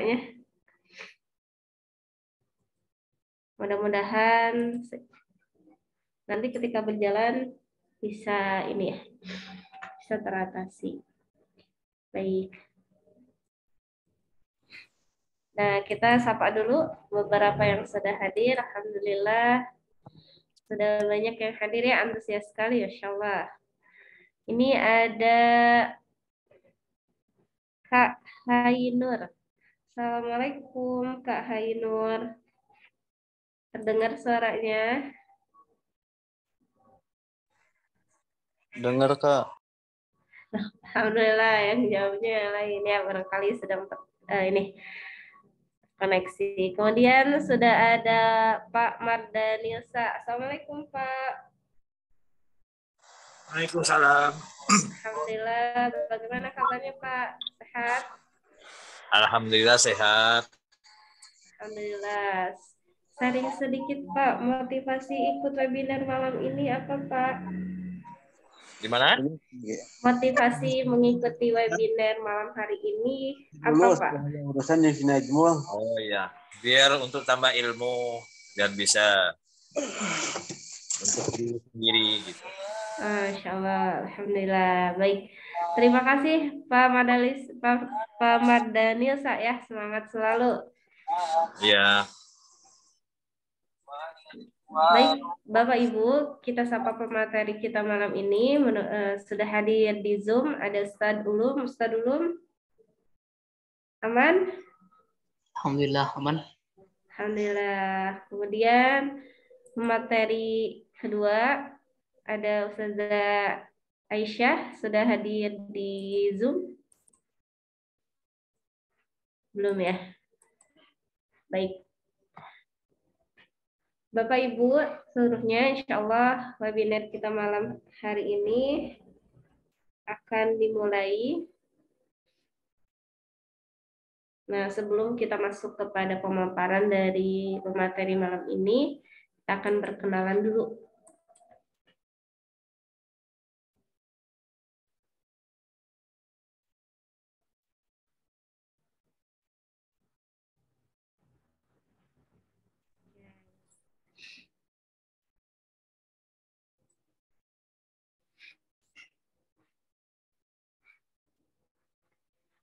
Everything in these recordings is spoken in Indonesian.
ya. Mudah-mudahan nanti ketika berjalan bisa ini ya, bisa teratasi. Baik. Nah, kita sapa dulu beberapa yang sudah hadir. Alhamdulillah sudah banyak yang hadir ya, antusias sekali, Masya Allah. Ini ada Kak Hainur. Assalamualaikum Kak Hainur. Terdengar suaranya? Dengar Kak. Alhamdulillah, yang jawabnya lainnya barangkali sedang ini koneksi. Kemudian sudah ada Pak Mardanilsa. Assalamualaikum Pak. Waalaikumsalam. Alhamdulillah. Bagaimana kabarnya Pak? Sehat? Alhamdulillah sehat. Alhamdulillah. Sharing sedikit Pak, motivasi ikut webinar malam ini apa Pak? Gimana? Motivasi mengikuti webinar malam hari ini apa Pak? Urusan yang sini semua. Oh iya, biar untuk tambah ilmu, biar bisa untuk diri sendiri gitu. Masya Allah, Alhamdulillah. Baik, terima kasih Pak Mardanil ya, semangat selalu. Iya. Baik, Bapak Ibu, kita sapa pemateri kita malam ini. Sudah hadir di Zoom, ada Ustadz Ulum. Ustadz Ulum, aman? Alhamdulillah, aman. Alhamdulillah. Kemudian pemateri kedua, ada Ustazah Aisyah, sudah hadir di Zoom? Belum ya? Baik. Bapak Ibu seluruhnya, insya Allah webinar kita malam hari ini akan dimulai. Nah, sebelum kita masuk kepada pemaparan dari pemateri malam ini, kita akan berkenalan dulu.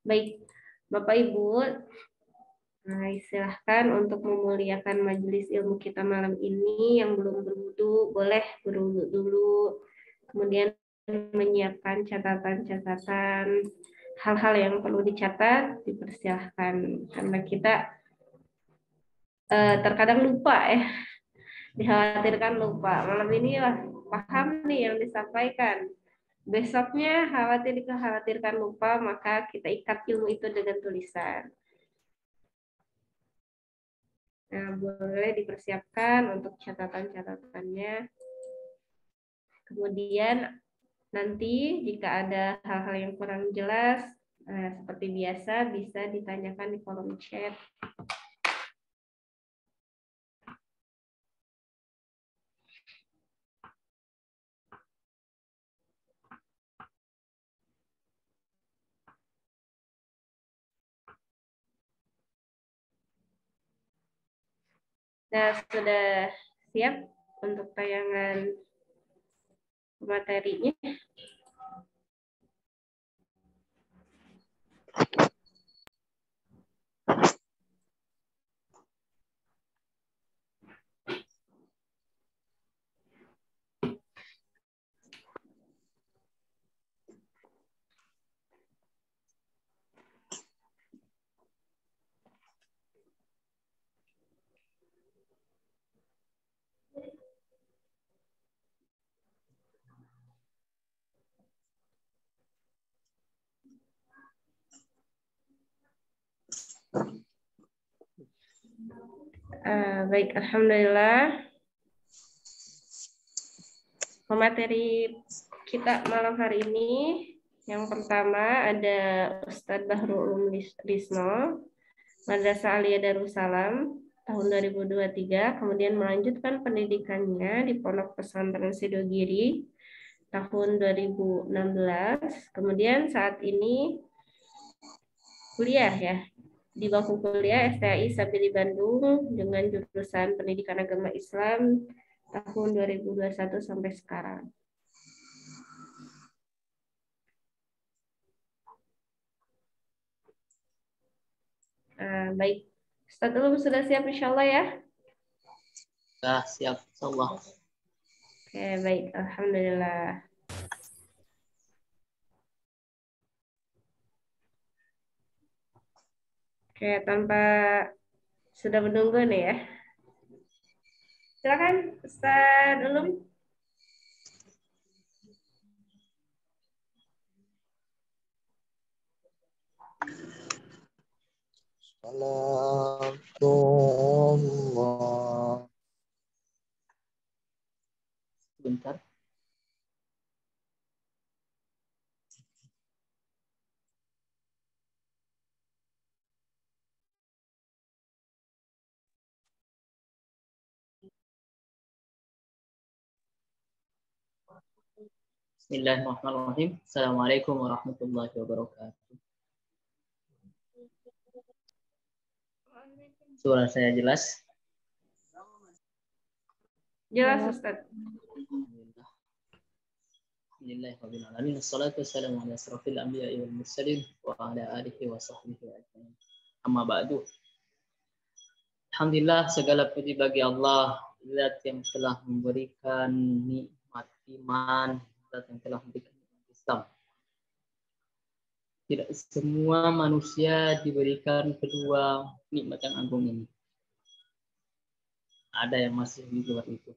Baik, Bapak Ibu, silahkan untuk memuliakan majelis ilmu kita malam ini. Yang belum berwudu, boleh berwudu dulu. Kemudian menyiapkan catatan-catatan, hal-hal yang perlu dicatat, dipersilahkan. Karena kita terkadang lupa ya, dikhawatirkan lupa. Malam ini paham nih yang disampaikan. Besoknya dikhawatirkan lupa, maka kita ikat ilmu itu dengan tulisan. Nah, boleh dipersiapkan untuk catatan-catatannya. Kemudian nanti jika ada hal-hal yang kurang jelas, seperti biasa bisa ditanyakan di kolom chat. Nah, sudah siap untuk tayangan materinya? Baik, Alhamdulillah. Pemateri kita malam hari ini, yang pertama ada Ustadz Bahrul Ulum Lisno, Madrasah Aliyah Darussalam, tahun 2023, kemudian melanjutkan pendidikannya di Pondok Pesantren Sidogiri, tahun 2016, kemudian saat ini kuliah ya, di bangku kuliah STAI Sabili Bandung dengan jurusan Pendidikan Agama Islam tahun 2021 sampai sekarang. Baik, Ustadz Ulum sudah siap insya Allah ya? Sudah siap, insyaallah. Oke, baik. Alhamdulillah. Oke, tanpa sudah menunggu nih ya. Silakan Ustadz Ulum. Salatullah. Bentar. Bismillahirrahmanirrahim. Assalamualaikum warahmatullahi wabarakatuh. Suara saya jelas? Jelas Ustadz. Alhamdulillah. Alhamdulillah rabbil alamin. Wassalatu wassalamu ala asrofil anbiya'i wal mursalin wa ala alihi wa sahbihi ajmain. Amma ba'du. Alhamdulillah, segala puji bagi Allah, Zat yang telah memberikan nikmat iman, Zat yang telah memberikan nikmat Islam. Tidak semua manusia diberikan kedua nikmat yang agung ini. Ada yang masih di luar itu.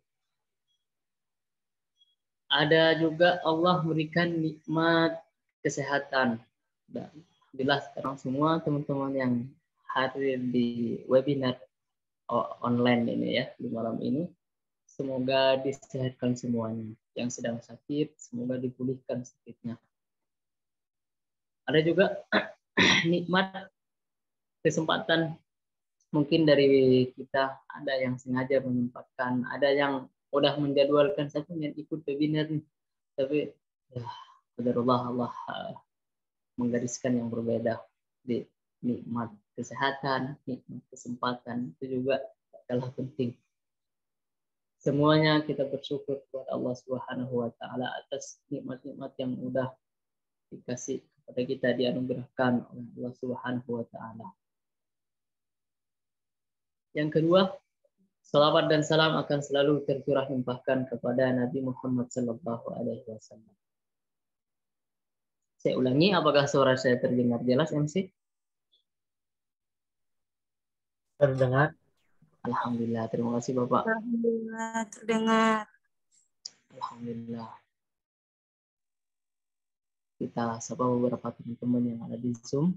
Ada juga Allah memberikan nikmat kesehatan. Dan alhamdulillah sekarang semua teman-teman yang hadir di webinar online ini ya, di malam ini, semoga disehatkan semuanya. Yang sedang sakit, semoga dipulihkan sakitnya. Ada juga nikmat kesempatan, mungkin dari kita ada yang sengaja menyempatkan, ada yang udah menjadwalkan saya ingin ikut webinar nih, tapi ya qadarullah, Allah menggariskan yang berbeda. Di nikmat kesehatan, nikmat kesempatan itu juga adalah penting. Semuanya kita bersyukur kepada Allah Subhanahu wa taala atas nikmat-nikmat yang udah dikasih kepada kita, dianugerahkan oleh Allah Subhanahu wa taala. Yang kedua, salawat dan salam akan selalu tercurah limpahkan kepada Nabi Muhammad sallallahu alaihi wasallam. Saya ulangi, apakah suara saya terdengar jelas, MC? Terdengar. Alhamdulillah, terima kasih Bapak. Alhamdulillah terdengar. Alhamdulillah. Kita sapa beberapa teman-teman yang ada di Zoom.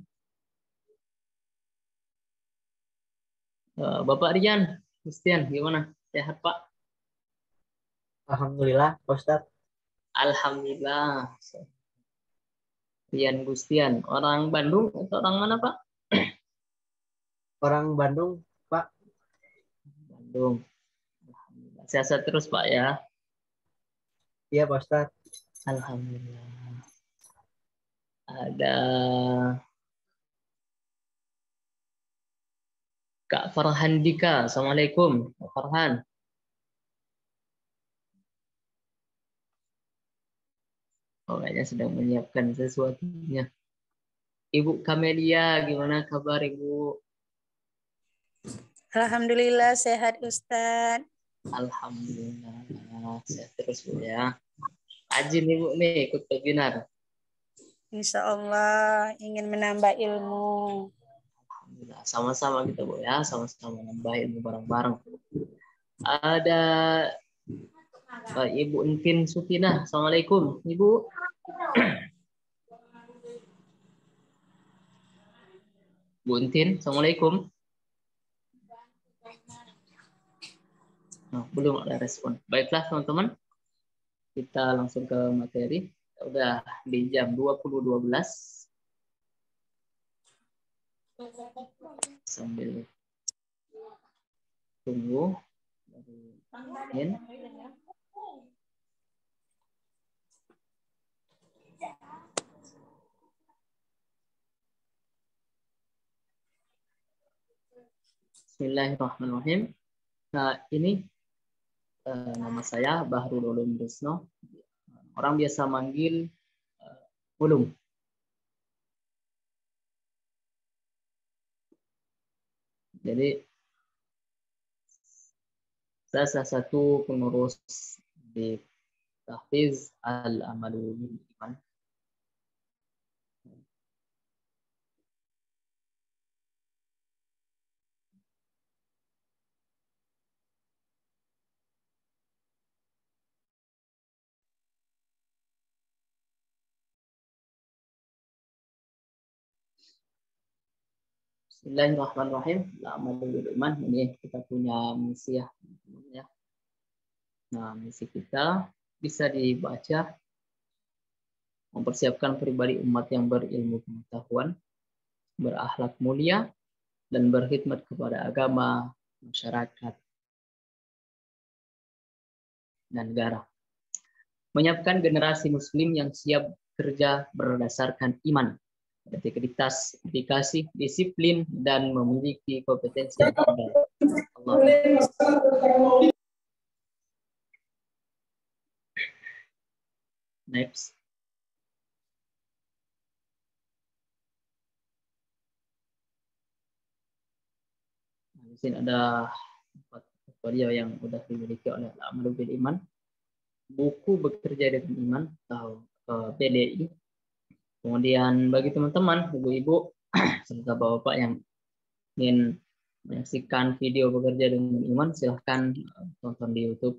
Bapak Rian, Gustian, gimana? Sehat Pak? Alhamdulillah, Pak Ustadz. Alhamdulillah. Rian Gustian, orang Bandung atau orang mana Pak? Orang Bandung, Pak. Bandung. Alhamdulillah. Sehat terus Pak ya. Iya, Pak Ustadz. Alhamdulillah. Ada Kak Farhan Dika. Assalamualaikum, Kak Farhan. Oh, kayaknya sedang menyiapkan sesuatunya. Ibu Kamelia, gimana kabar Ibu? Alhamdulillah sehat Ustadz. Alhamdulillah, sehat terus Bu ya. Ajin Ibu nih ikut webinar. Insya Allah ingin menambah ilmu. Alhamdulillah, sama-sama kita Bu ya, sama-sama nambah ilmu bareng-bareng. Ada Ibu Entin Sukinah. Assalamualaikum Ibu. Bu Entin, Assalamualaikum. Nah, belum ada respon. Baiklah teman-teman, kita langsung ke materi. Udah di jam 20.12. Sambil tunggu dari Bismillahirrahmanirrahim. Nah, ini nama saya Bahrul Ulum Rusno. Orang biasa manggil Ulum. Jadi saya salah satu pengurus di Tahfiz Al-Amalu bil Iman. Bismillahirrahmanirrahim. Al-Amalu bil Iman. Ini kita punya misi ya. Nah, misi kita bisa dibaca mempersiapkan pribadi umat yang berilmu pengetahuan, berakhlak mulia, dan berkhidmat kepada agama, masyarakat, dan negara. Menyiapkan generasi muslim yang siap kerja berdasarkan iman, integritas, dedikasi, disiplin, dan memiliki kompetensi yang ada. Next. Di sini ada 4 portfolio yang sudah dimiliki oleh Al-Amalu bil Iman. Buku Bekerja dengan Iman atau PDI. Kemudian bagi teman-teman, ibu-ibu, serta bapak-bapak yang ingin menyaksikan video Bekerja dengan Iman, silahkan tonton di YouTube.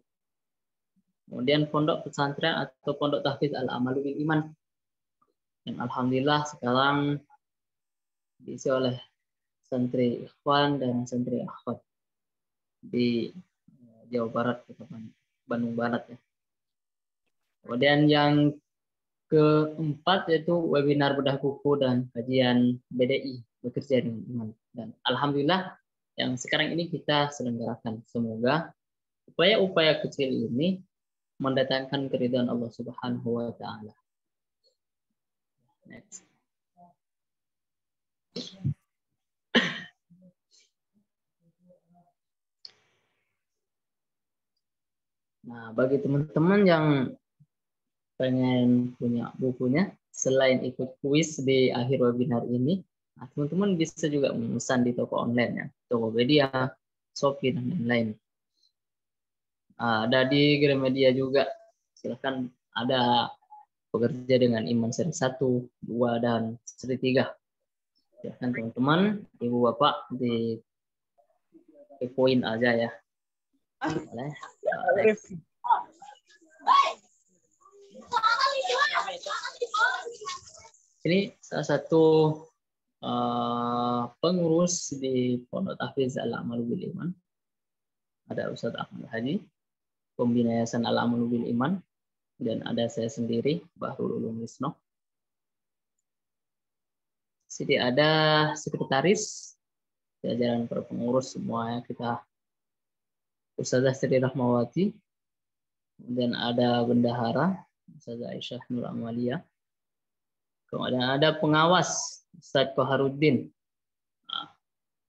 Kemudian pondok pesantren atau pondok tahfiz Al-Amalu bil Iman. Yang alhamdulillah sekarang diisi oleh santri ikhwan dan santri akhwat di Jawa Barat, Bandung Barat ya. Kemudian yang keempat yaitu webinar bedah buku dan kajian BDI Bekerja dengan Iman. Dan alhamdulillah yang sekarang ini kita selenggarakan. Semoga upaya-upaya kecil ini mendatangkan keridhaan Allah Subhanahu wa taala. Next. Nah, bagi teman-teman yang pengen punya bukunya, selain ikut kuis di akhir webinar ini, teman-teman bisa juga memesan di toko online ya, Tokopedia, Shopee, dan lain-lain. Ada di Gramedia juga. Silahkan, ada Bekerja dengan Iman seri 1, 2, dan seri 3. Silahkan teman-teman, ibu bapak di poin aja ya. Boleh. Ini salah satu pengurus di Pondok Tahfiz Al-Amalu bil Iman. Ada Ustadz Ahmad Haji, Pembina Yayasan Al-Amalu bil Iman, dan ada saya sendiri, Bahrul Ulum Rusno. Sini ada sekretaris, jajaran para pengurus semuanya kita, Ustazah Sri Rahmawati, kemudian ada bendahara, Ustazah Aisyah Nur Amalia, kemudian ada pengawas, Ustadz Koharuddin.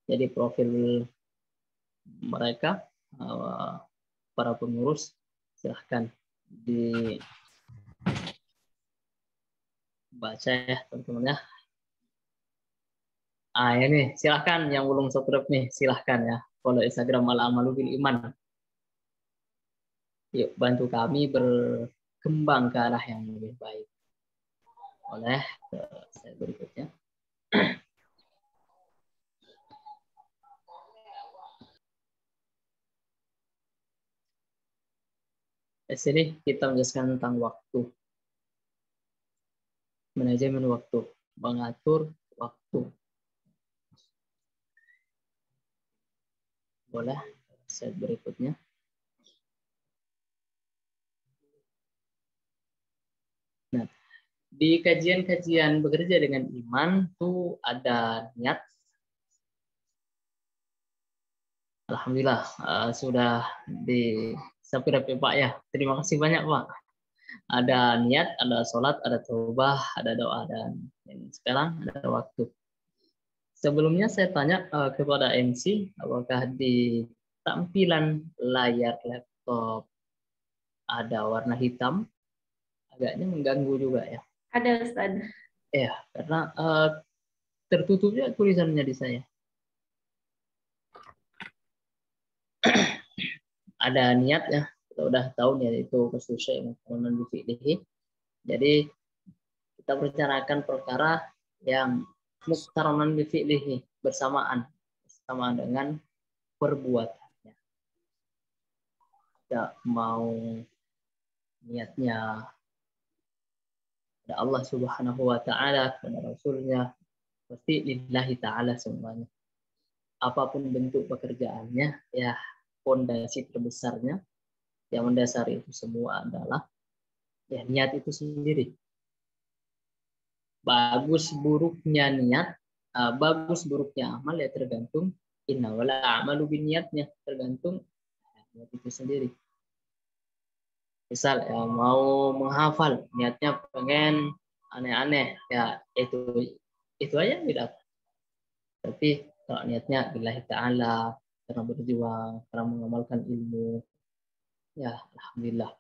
Jadi profil mereka, para pengurus, silahkan dibaca ya teman-teman ya. Ini silahkan yang belum subscribe nih, silahkan ya follow Instagram Al-Amalu bil Iman. Yuk bantu kami berkembang ke arah yang lebih baik. Oleh slide berikutnya. Di sini kita menjelaskan tentang waktu. Manajemen waktu, mengatur waktu. Boleh, slide berikutnya. Nah, di kajian-kajian Bekerja dengan Iman tuh ada niat. Alhamdulillah sudah disampaikan Pak ya. Terima kasih banyak Pak. Ada niat, ada sholat, ada taubah, ada doa, dan sekarang ada waktu. Sebelumnya saya tanya kepada MC, apakah di tampilan layar laptop ada warna hitam? Agaknya mengganggu juga ya. Ada Ustaz. Ya, karena tertutupnya tulisannya di saya. Ada niat ya, kita udah tahu niat itu kesusahan yang fi'lihi. Jadi kita bicarakan perkara yang muqtaranan bi fi'lihi, bersamaan dengan perbuatannya. Kita mau niatnya kepada Allah Subhanahu wa taala, kepada Rasulnya, pasti lillahi taala semuanya. Apapun bentuk pekerjaannya, ya fondasi terbesarnya yang mendasari itu semua adalah ya niat itu sendiri. Bagus buruknya niat, bagus buruknya amal ya tergantung innawala amalu binniatnya, tergantung niat itu sendiri. Misal ya mau menghafal, niatnya pengen aneh-aneh, ya itu aja tidak. Tapi kalau niatnya billahi ta'ala, karena berjuang, karena mengamalkan ilmu, ya alhamdulillah.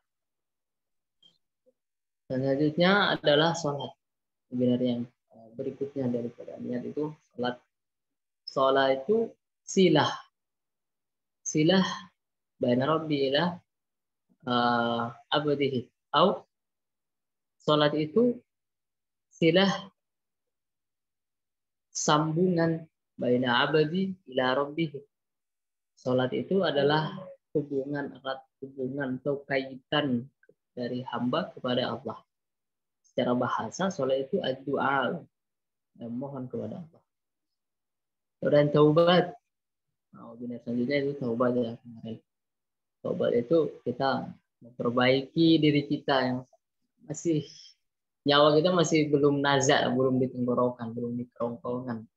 Dan selanjutnya adalah sholat. Sebenarnya yang berikutnya daripada niat itu sholat. Sholat itu silah baina rabbi ila abdihi. Atau sholat itu silah sambungan baina abdi ila rabbihi. Sholat itu adalah hubungan erat, hubungan atau kaitan dari hamba kepada Allah. Secara bahasa, sholat itu ad-du'a, mohon kepada Allah. Dan taubat. Nah, selanjutnya itu taubat ya. Taubat itu kita memperbaiki diri kita yang masih nyawa kita masih belum nazak, belum di tenggorokan, belum di kerongkongan,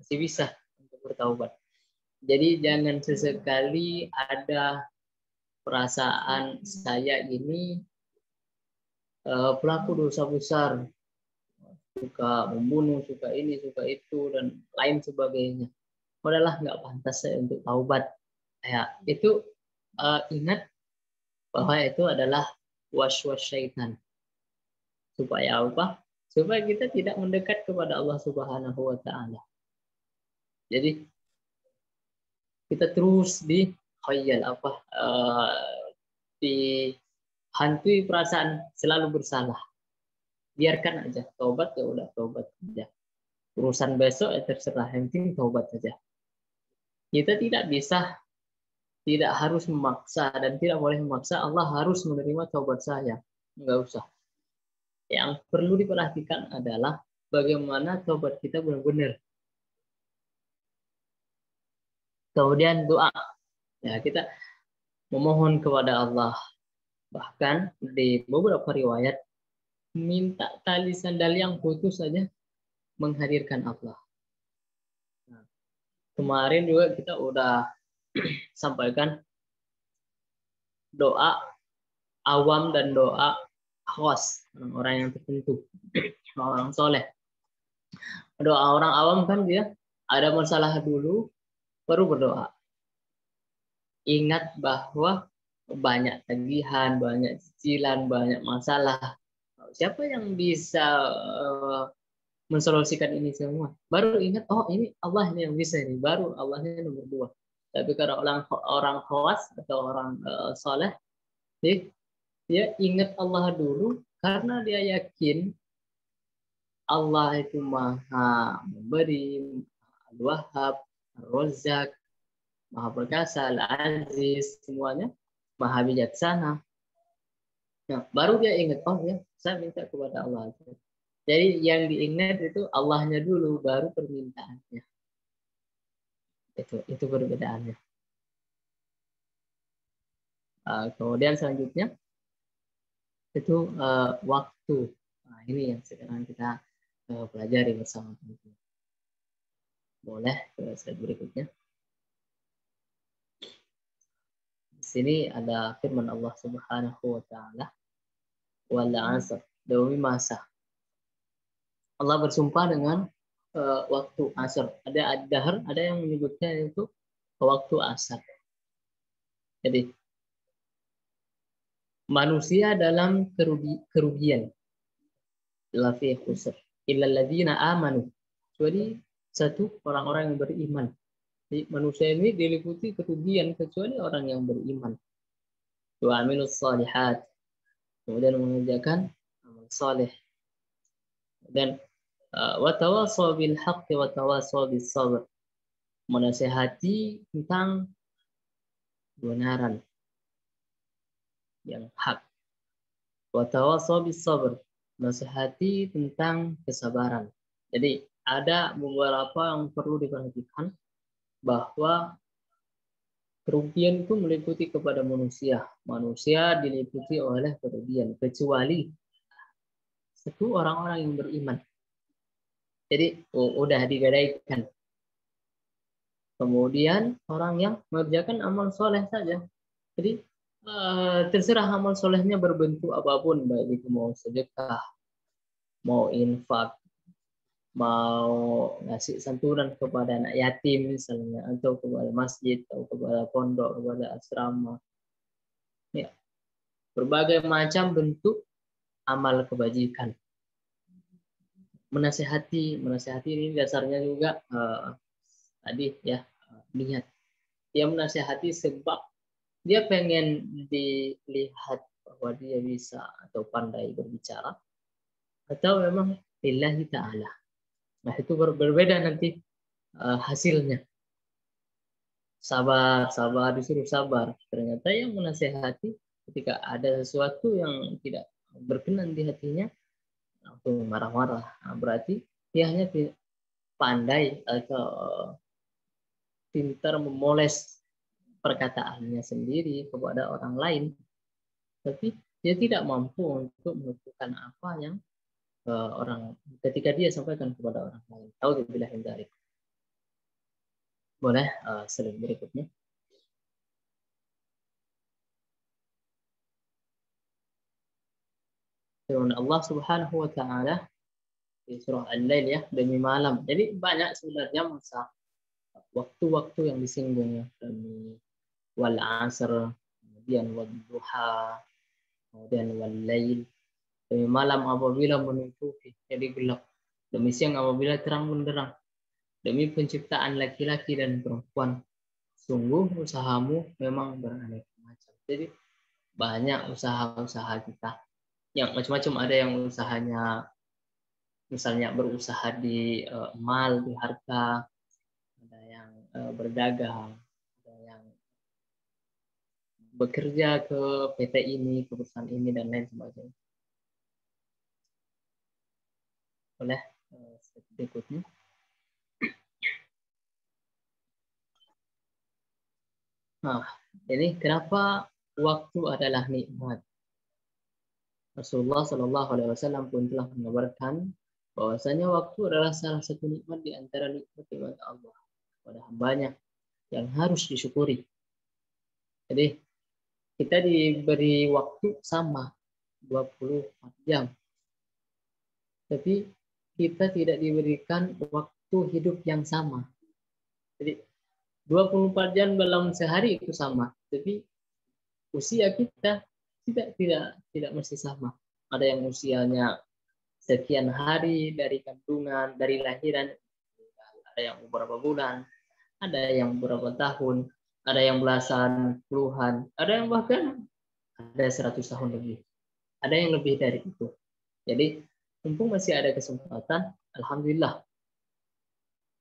masih bisa untuk bertaubat. Jadi jangan sesekali ada perasaan saya ini pelaku dosa besar, suka membunuh, suka ini, suka itu, dan lain sebagainya. Udahlah nggak pantas saya untuk taubat. Ya, itu ingat bahwa itu adalah waswas syaitan. Supaya apa? Supaya kita tidak mendekat kepada Allah Subhanahu wa taala. Jadi kita terus dihantui perasaan selalu bersalah. Biarkan aja, taubat ya udah taubat aja. Urusan besok ya terserah, yang penting taubat saja. Kita tidak harus memaksa dan tidak boleh memaksa Allah harus menerima taubat saya. Enggak usah. Yang perlu diperhatikan adalah bagaimana taubat kita benar-benar. Kemudian doa. Ya, kita memohon kepada Allah. Bahkan di beberapa riwayat minta tali sandal yang putus saja menghadirkan Allah. Nah, kemarin juga kita udah sampaikan doa awam dan doa khas, orang yang tertentu, orang soleh. Doa orang awam kan dia ada masalah dulu baru berdoa. Ingat bahwa banyak tagihan, banyak cicilan, banyak masalah. Siapa yang bisa mensolusikan ini semua? Baru ingat, oh ini Allah yang bisa ini, baru Allahnya nomor 2. Tapi kalau orang khawas atau orang soleh, dia ingat Allah dulu karena dia yakin Allah itu maha memberi, al-wahhab, al-razzaq, maha perkasa, al-aziz, semuanya maha bijaksana. Nah, baru dia ingat, oh ya, saya minta kepada Allah. Jadi yang diingat itu Allahnya dulu, baru permintaannya. Itu perbedaannya. Kemudian selanjutnya itu waktu. Nah, ini yang sekarang kita pelajari bersama teman-teman. Boleh ke slide berikutnya. Di sini ada firman Allah Subhanahu wa taala, wal 'asr, demi masa. Allah bersumpah dengan waktu asar. Ada ad-dahr, ada yang menyebutnya itu waktu asar. Jadi manusia dalam kerugian, la fi khusr illa alladziina aamanu. Kecuali satu, orang-orang yang beriman. Jadi manusia ini diliputi kerugian kecuali orang yang beriman. Wa amilus shalihat, kemudian mengerjakan amal saleh, dan wa tawasaw bil haqqi wa tawasaw bis sabr, menasihati tentang kebenaran yang hak. Wa tawasaw bis sabr, menasihati tentang kesabaran. Jadi ada beberapa yang perlu diperhatikan, bahwa kerugian itu meliputi kepada manusia. Manusia diliputi oleh kerugian, kecuali satu, orang-orang yang beriman. Jadi udah digadaikan. Kemudian orang yang mengerjakan amal soleh saja. Jadi terserah amal solehnya berbentuk apapun, baik itu mau sedekah, mau infak, mau ngasih santunan kepada anak yatim misalnya, atau kepada masjid, atau kepada pondok, kepada asrama. Ya, berbagai macam bentuk amal kebajikan. Menasehati ini dasarnya juga tadi ya, niat. Dia menasehati sebab dia pengen dilihat bahwa dia bisa atau pandai berbicara, atau memang lillahi ta'ala. Nah, itu berbeda nanti hasilnya. Sabar, disuruh sabar. Ternyata yang menasehati ketika ada sesuatu yang tidak berkenan di hatinya, langsung marah-marah. Nah, berarti dia hanya pandai atau pintar memoles perkataannya sendiri kepada orang lain, tapi dia tidak mampu untuk melakukan apa yang orang ketika dia sampaikan kepada orang lain. Auzubillahi min dzalik. Boleh slide berikutnya. Firman Allah Subhanahu wa taala di surah Al-Lail ya, demi malam. Jadi banyak sebenarnya masa waktu-waktu yang disinggung ya, demi wal asr, kemudian wal duha, kemudian wal lail. Demi malam apabila menutupi, jadi gelap. Demi siang apabila terang benderang. Demi penciptaan laki-laki dan perempuan. Sungguh usahamu memang beraneka macam. Jadi banyak usaha-usaha kita. Yang macam-macam, ada yang usahanya misalnya berusaha di mal, di harta, ada yang berdagang, ada yang bekerja ke PT ini, ke perusahaan ini, dan lain sebagainya. Boleh berikutnya. Nah, ini kenapa waktu adalah nikmat. Rasulullah Shallallahu Alaihi Wasallam pun telah mengabarkan bahwasanya waktu adalah salah satu nikmat di antara nikmat Allah pada hambanya yang harus disyukuri. Jadi kita diberi waktu sama 24 jam, tapi kita tidak diberikan waktu hidup yang sama. Jadi 24 jam dalam sehari itu sama, tapi usia kita tidak mesti sama. Ada yang usianya sekian hari dari kandungan, dari lahiran, ada yang beberapa bulan, ada yang beberapa tahun, ada yang belasan, puluhan, ada yang bahkan ada 100 tahun lebih. Ada yang lebih dari itu. Jadi mumpung masih ada kesempatan, alhamdulillah,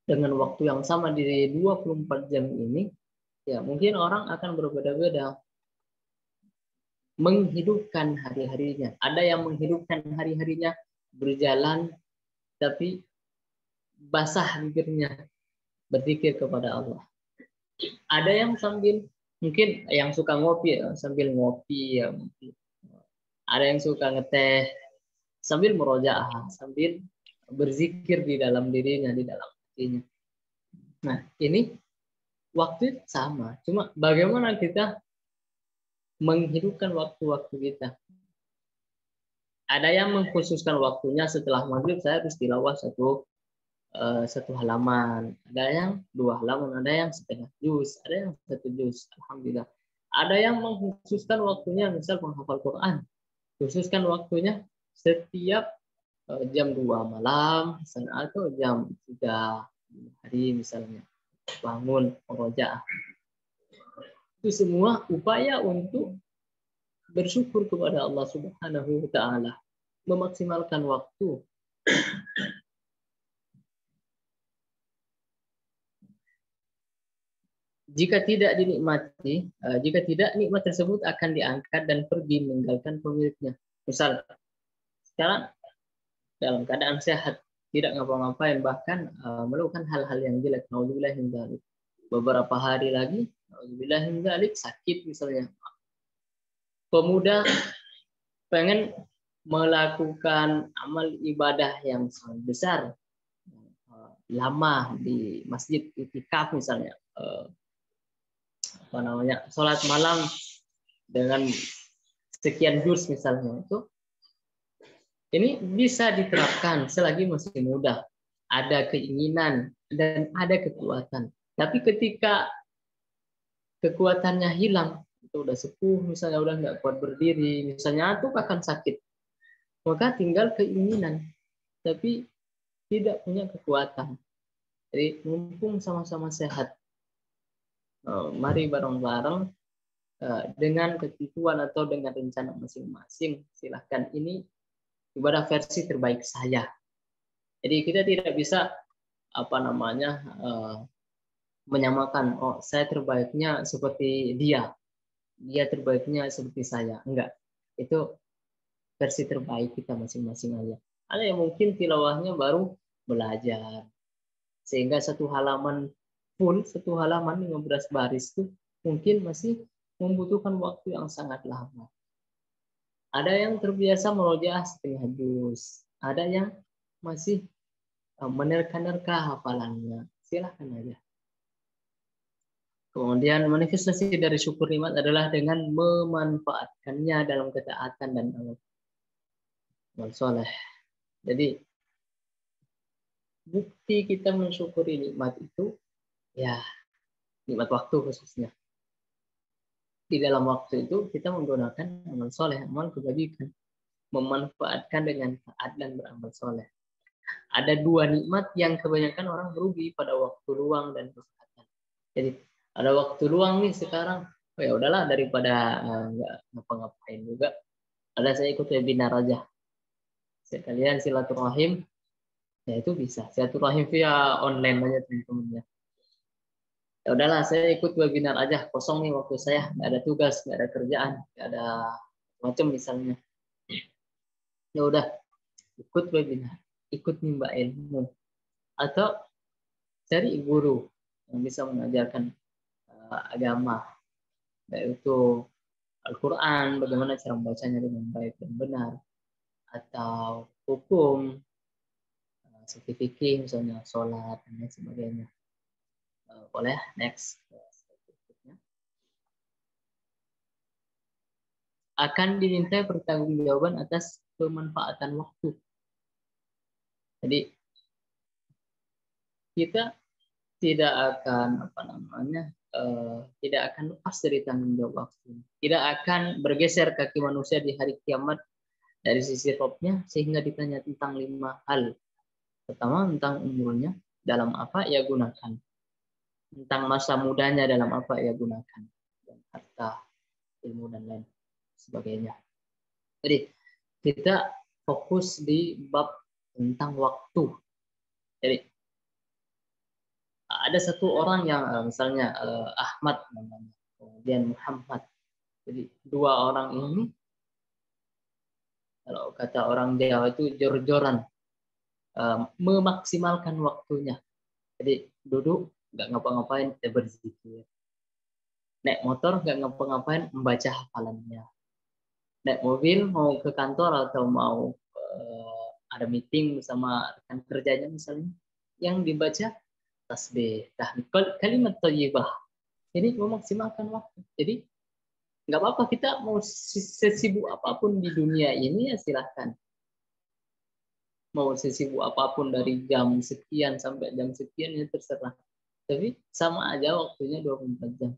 dengan waktu yang sama di 24 jam ini, ya mungkin orang akan berbeda-beda menghidupkan hari-harinya. Ada yang menghidupkan hari-harinya berjalan tapi basah bibirnya berzikir kepada Allah. Ada yang sambil, mungkin yang suka ngopi sambil ngopi ya, mungkin. Ada yang suka ngeteh sambil murojaah, sambil berzikir di dalam dirinya, di dalam hatinya. Nah, ini waktu sama, cuma bagaimana kita menghidupkan waktu-waktu kita. Ada yang mengkhususkan waktunya setelah maghrib saya harus tilawah 1 1 halaman, ada yang 2 halaman, ada yang setengah juz, ada yang 1 juz. Alhamdulillah. Ada yang mengkhususkan waktunya, misal menghafal Quran, khususkan waktunya setiap jam 2 malam, misalnya, atau jam 3 hari misalnya, bangun murojaah. Itu semua upaya untuk bersyukur kepada Allah Subhanahu wa taala, memaksimalkan waktu. Jika tidak dinikmati, jika tidak, nikmat tersebut akan diangkat dan pergi meninggalkan pemiliknya. Misal, sekarang dalam keadaan sehat, tidak ngapa-ngapain, bahkan melakukan hal-hal yang jelek, naudzubillah min dzalik. Beberapa hari lagi, naudzubillah min dzalik, sakit misalnya. Pemuda pengen melakukan amal ibadah yang sangat besar, lama di masjid itikaf misalnya, sholat malam dengan sekian juz misalnya, itu ini bisa diterapkan selagi masih muda, ada keinginan dan ada kekuatan. Tapi ketika kekuatannya hilang, itu udah sepuh misalnya, udah nggak kuat berdiri misalnya, atau akan sakit, maka tinggal keinginan tapi tidak punya kekuatan. Jadi mumpung sama-sama sehat, mari bareng-bareng dengan ketentuan atau dengan rencana masing-masing, silahkan, ini ibadah versi terbaik saya. Jadi kita tidak bisa menyamakan, oh saya terbaiknya seperti dia terbaiknya seperti saya. Enggak, itu versi terbaik kita masing-masing aja. Ada yang mungkin tilawahnya baru belajar, sehingga 1 halaman full, 1 halaman 15 baris itu mungkin masih membutuhkan waktu yang sangat lama. Ada yang terbiasa merojaah setengah juz, ada yang masih menerka-nerka hafalannya, silahkan aja. Kemudian manifestasi dari syukur nikmat adalah dengan memanfaatkannya dalam ketaatan dan amal soleh. Jadi bukti kita mensyukuri nikmat itu, ya nikmat waktu khususnya. Di dalam waktu itu kita menggunakan amal soleh, amal kebajikan, memanfaatkan dengan taat dan beramal soleh. Ada 2 nikmat yang kebanyakan orang merugi pada waktu luang dan kesehatan. Jadi ada waktu luang nih sekarang, oh ya udahlah, daripada nggak ngapa-ngapain juga, ada saya ikut webinar aja. Sekalian silaturahim, ya itu bisa silaturahim via online aja teman-teman ya. Ya udahlah, saya ikut webinar aja, kosong nih waktu saya, nggak ada tugas, nggak ada kerjaan, nggak ada macam misalnya. Ya udah, ikut webinar, ikut nimba ilmu, atau cari guru yang bisa mengajarkan agama, yaitu Al-Quran, bagaimana cara membacanya dengan baik dan benar, atau hukum seperti fikih misalnya, sholat dan lain sebagainya. Boleh next. Akan diminta pertanggungjawaban atas pemanfaatan waktu. Jadi kita tidak akan tidak akan lepas dari tanggung jawab waktu. Tidak akan bergeser kaki manusia di hari kiamat dari sisi Robnya sehingga ditanya tentang 5 hal. Pertama, tentang umurnya, dalam apa ia gunakan. Tentang masa mudanya, dalam apa ia gunakan. Dan harta, ilmu, dan lain sebagainya. Jadi kita fokus di bab tentang waktu. Jadi ada 1 orang yang misalnya Ahmad namanya, kemudian Muhammad. Jadi 2 orang ini, kalau kata orang Jawa itu jor-joran, memaksimalkan waktunya. Jadi duduk nggak ngapa-ngapain, berzikir. Naik motor nggak ngapa-ngapain, membaca hafalannya. Naik mobil mau ke kantor atau mau ada meeting bersama rekan kerjanya misalnya, yang dibaca tasbih, tahmid, kalimat thayyibah. Ini memaksimalkan waktu. Jadi nggak apa-apa, kita mau sesibuk apapun di dunia ini ya silahkan. mau sesibuk apapun dari jam sekian sampai jam sekian ya terserah. Tapi sama aja waktunya 24 jam.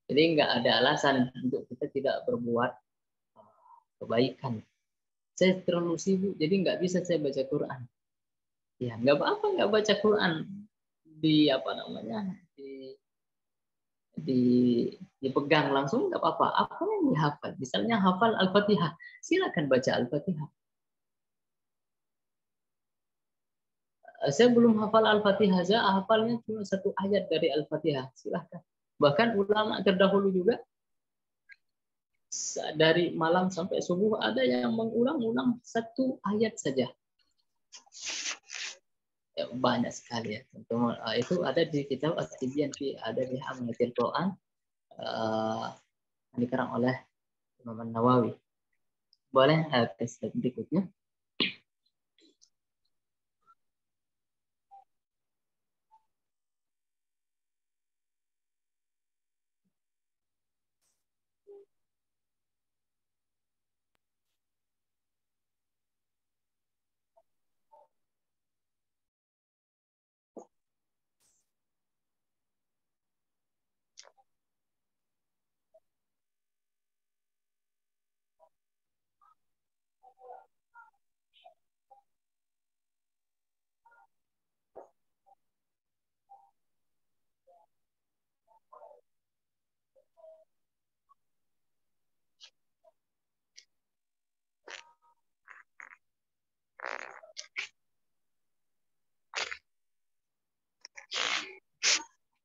Jadi nggak ada alasan untuk kita tidak berbuat kebaikan. Saya terlalu sibuk, jadi nggak bisa saya baca Quran. Ya nggak apa-apa nggak baca Quran di apa namanya dipegang langsung nggak apa-apa. Apa yang dihafal? Misalnya hafal Al-Fatihah, silakan baca Al-Fatihah. Saya belum hafal Al-Fatihah, saya hafalnya cuma 1 ayat dari Al-Fatihah, silahkan. Bahkan ulama terdahulu juga dari malam sampai subuh ada yang mengulang-ulang 1 ayat saja. Ya, banyak sekali ya. Itu ada di kitab At-Tibyan, ada di Hamlatil Quran, dikarang oleh Imam Nawawi. Boleh ke slide berikutnya.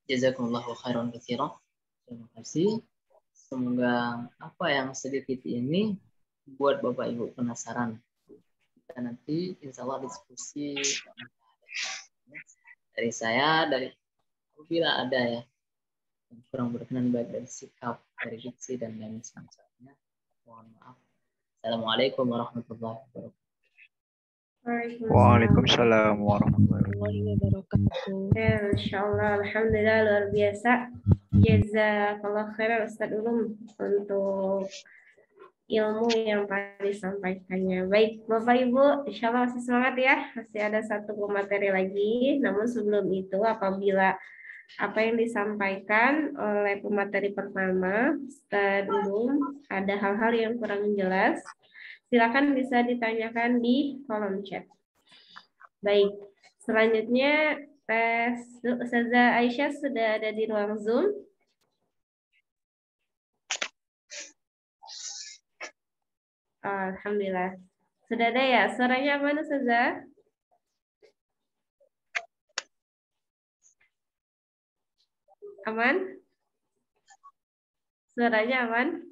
Jazakumullahu khairan katsiran. Terima kasih. Semoga apa yang sedikit ini buat Bapak Ibu penasaran. Kita nanti insya Allah diskusi dari saya, dari apabila ada ya yang kurang berkenan baik dari sikap, dari diksi dan lain sebagainya. Mohon maaf. Assalamualaikum warahmatullahi wabarakatuh. Waalaikumsalam warahmatullahi wabarakatuh. Ya, insyaallah, alhamdulillah luar biasa. Jazakallah khairan Ustaz Ulum untuk ilmu yang tadi disampaikannya. Baik, Bapak Ibu, insyaallah masih semangat ya. Masih ada 1 materi lagi. Namun sebelum itu, apabila apa yang disampaikan oleh pemateri pertama, Ustaz Ulum, ada hal-hal yang kurang jelas, silakan bisa ditanyakan di kolom chat. Baik, selanjutnya Ustazah Aisyah sudah ada di ruang Zoom. Alhamdulillah. Sudah ada ya? Suaranya aman Ustazah? Aman? Suaranya aman?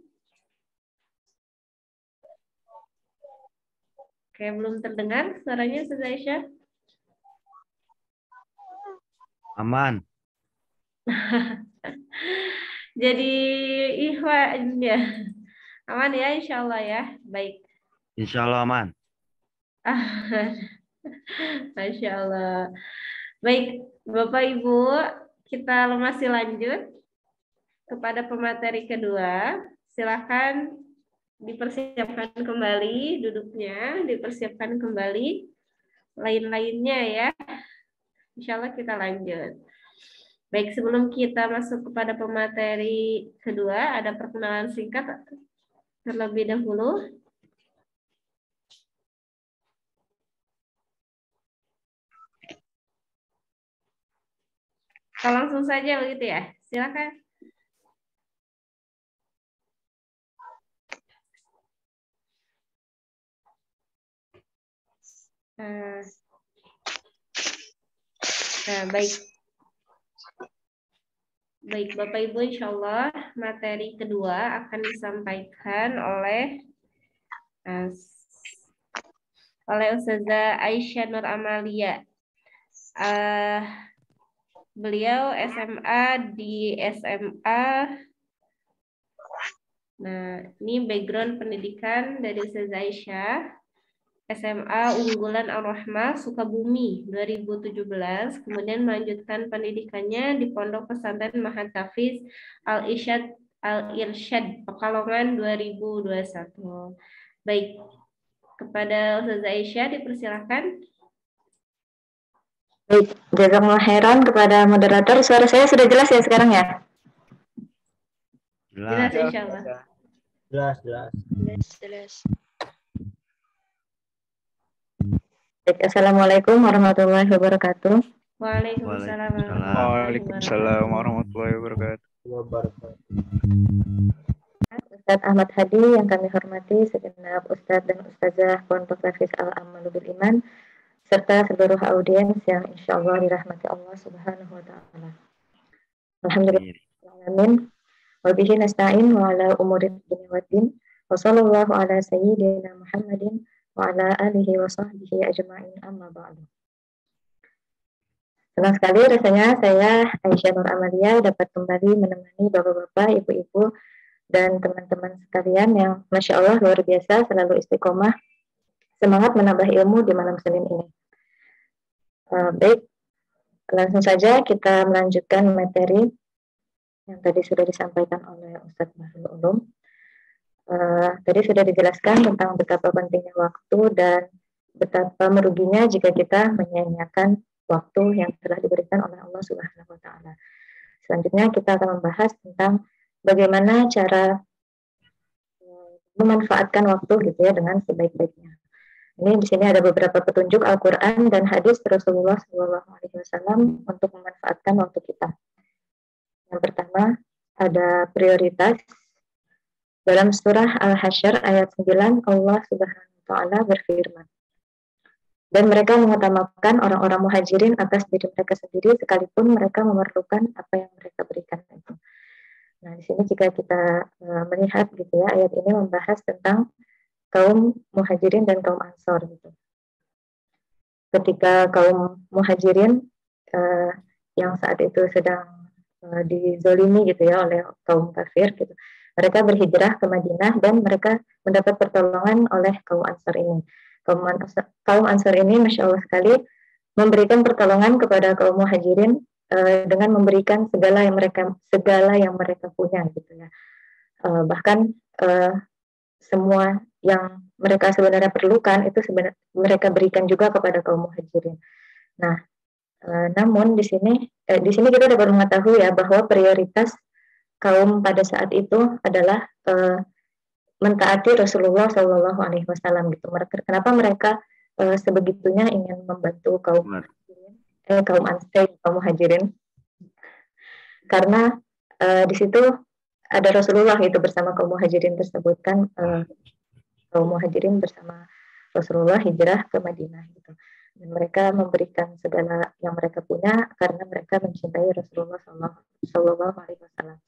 Oke, belum terdengar suaranya Ustazah Aisyah? Aman. Jadi ikhwan ya. Aman ya insya Allah ya. Baik. Insya Allah aman. Masya Allah. Baik, Bapak Ibu, kita masih lanjut kepada pemateri kedua. Silakan dipersiapkan kembali duduknya, dipersiapkan kembali lain-lainnya ya. Insya Allah kita lanjut. Baik, sebelum kita masuk kepada pemateri kedua, ada perkenalan singkat terlebih dahulu. Langsung saja begitu ya, silakan. Baik. Baik, Bapak Ibu, insya Allah materi kedua akan disampaikan oleh Ustazah Aisyah Nur Amalia. Beliau SMA di SMA. Nah, ini background pendidikan dari Ustazah Aisyah. SMA Unggulan Ar-Rahmah Sukabumi 2017, kemudian melanjutkan pendidikannya di Pondok Pesantren Mahat Hafiz Al-Irsyad Pekalongan 2021. Baik, Kepada Ustazah Aisyah dipersilakan. Baik, jazakallahu khairan kepada moderator. Suara saya sudah jelas ya sekarang ya? Jelas Jelas. insya Allah. Jelas, jelas. Jelas. Baik, assalamualaikum warahmatullahi wabarakatuh. Waalaikumsalam Waalaikumsalam warahmatullahi wabarakatuh. Wabarakatuh. Ustadz Ahmad Hadi yang kami hormati, segenap Ustadz dan Ustazah Pondok Hafiz Al-Amalu Bil Iman, serta seluruh audiens yang insya Allah dirahmati Allah Subhanahu wa Ta'ala. Alhamdulillah. Wabihi nasta'in wa ala umuri dunya waddin. Wa sallallahu ala sayyidina Muhammadin wa ala alihi wa sahbihi ajma'in, amma ba'du. Senang sekali rasanya saya Aisyah Nur Amalia dapat kembali menemani bapak-bapak, ibu-ibu, dan teman-teman sekalian yang Masya Allah luar biasa selalu istiqomah semangat menambah ilmu di malam Senin ini. Baik, langsung saja kita melanjutkan materi yang tadi sudah disampaikan oleh Ustadz Bahrul Ulum. Tadi sudah dijelaskan tentang betapa pentingnya waktu dan betapa meruginya jika kita menyia-nyiakan waktu yang telah diberikan oleh Allah Subhanahu wa Ta'ala. Selanjutnya kita akan membahas tentang bagaimana cara memanfaatkan waktu gitu ya dengan sebaik-baiknya. Ini di sini ada beberapa petunjuk Al-Quran dan hadis Rasulullah SAW untuk memanfaatkan waktu kita. Yang pertama ada prioritas. Dalam surah Al-Hasyr ayat 9 Allah Subhanahu wa Ta'ala berfirman, dan mereka mengutamakan orang-orang muhajirin atas diri mereka sendiri sekalipun mereka memerlukan apa yang mereka berikan itu. Nah, di sini jika kita melihat gitu ya, ayat ini membahas tentang kaum muhajirin dan kaum ansor gitu. Ketika kaum muhajirin yang saat itu sedang dizolimi gitu ya oleh kaum kafir gitu, mereka berhijrah ke Madinah dan mereka mendapat pertolongan oleh kaum ansor ini. Kaum ansor ini Masya Allah sekali memberikan pertolongan kepada kaum muhajirin dengan memberikan segala yang mereka punya gitu ya. Bahkan semua yang mereka sebenarnya perlukan itu mereka berikan juga kepada kaum muhajirin. Nah, namun di sini kita dapat mengetahui ya bahwa prioritas kaum pada saat itu adalah mentaati Rasulullah Shallallahu Alaihi Wasallam gitu. Kenapa mereka sebegitunya ingin membantu kaum muhajirin? Karena di situ ada Rasulullah itu bersama kaum muhajirin tersebut kan, kaum muhajirin bersama Rasulullah hijrah ke Madinah gitu. Dan mereka memberikan segala yang mereka punya karena mereka mencintai Rasulullah Shallallahu Alaihi Wasallam.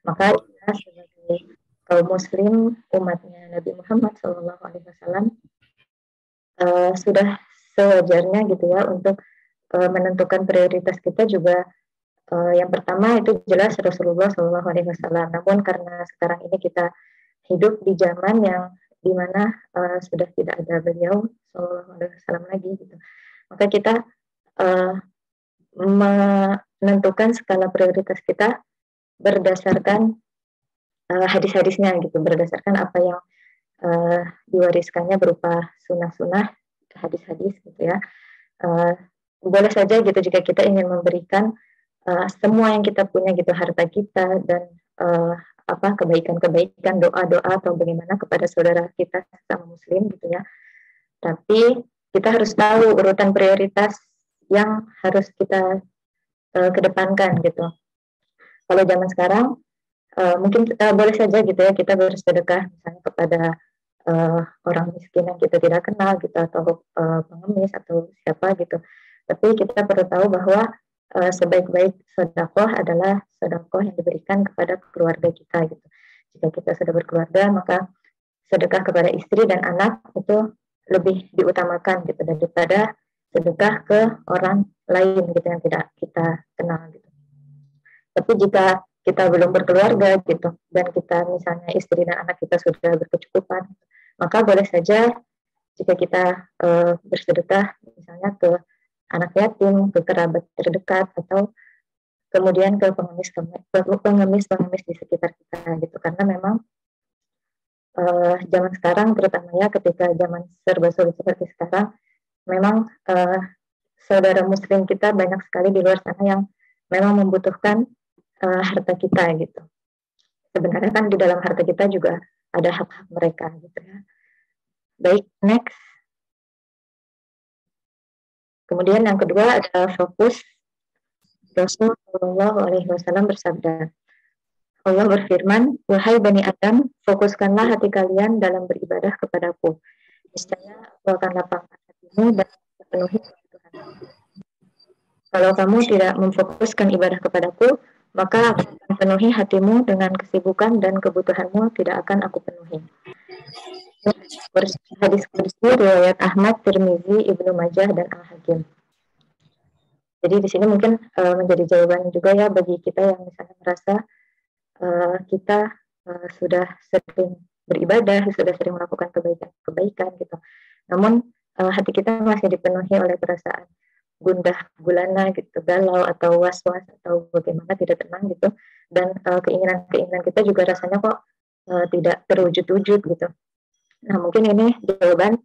Maka kita sebagai kaum muslim umatnya Nabi Muhammad Shallallahu Alaihi Wasallam sudah sewajarnya gitu ya untuk menentukan prioritas kita juga. Yang pertama itu jelas Rasulullah Shallallahu Alaihi Wasallam. Namun karena sekarang ini kita hidup di zaman yang dimana sudah tidak ada beliau Shallallahu Alaihi Wasallam lagi gitu, maka kita menentukan skala prioritas kita berdasarkan hadis-hadisnya gitu, berdasarkan apa yang diwariskannya berupa sunnah-sunnah hadis-hadis gitu ya. Boleh saja gitu jika kita ingin memberikan semua yang kita punya gitu, harta kita dan kebaikan-kebaikan, doa-doa atau bagaimana kepada saudara kita sama muslim gitu ya. Tapi kita harus tahu urutan prioritas yang harus kita kedepankan gitu. Kalau zaman sekarang mungkin boleh saja gitu ya kita bersedekah misalnya kepada orang miskin yang kita tidak kenal gitu, atau pengemis atau siapa gitu. Tapi kita perlu tahu bahwa sebaik-baik sedekah adalah sedekah yang diberikan kepada keluarga kita gitu. Jika kita sudah berkeluarga, maka sedekah kepada istri dan anak itu lebih diutamakan gitu daripada sedekah ke orang lain gitu yang tidak kita kenal gitu. Tapi jika kita belum berkeluarga gitu dan kita misalnya istri dan anak kita sudah berkecukupan, maka boleh saja jika kita bersedekah misalnya ke anak yatim, ke kerabat terdekat, atau kemudian ke pengemis di sekitar kita gitu. Karena memang zaman sekarang, terutama ya ketika zaman serba sulit seperti sekarang, memang saudara muslim kita banyak sekali di luar sana yang memang membutuhkan harta kita gitu. Sebenarnya kan di dalam harta kita juga ada hak-hak mereka gitu ya. Baik, next. Kemudian yang kedua adalah fokus. Rasulullah Shallallahu Alaihi Wasallam bersabda, Allah berfirman, wahai Bani Adam, fokuskanlah hati kalian dalam beribadah kepadaku. Niscaya aku akan lapangkan hatimu dan penuhi kebutuhan. Kalau kamu tidak memfokuskan ibadah kepadaku, maka aku akan penuhi hatimu dengan kesibukan dan kebutuhanmu tidak akan aku penuhi. Hadis kursi riwayat Ahmad, Tirmizi, Ibnu Majah, dan Al-Hakim. Jadi di sini mungkin menjadi jawaban juga ya bagi kita yang misalnya merasa kita sudah sering beribadah, sudah sering melakukan kebaikan gitu. Namun hati kita masih dipenuhi oleh perasaan gundah gulana gitu, galau atau was-was atau bagaimana tidak tenang gitu. Dan keinginan-keinginan kita juga rasanya kok tidak terwujud-wujud gitu. Nah mungkin ini jawaban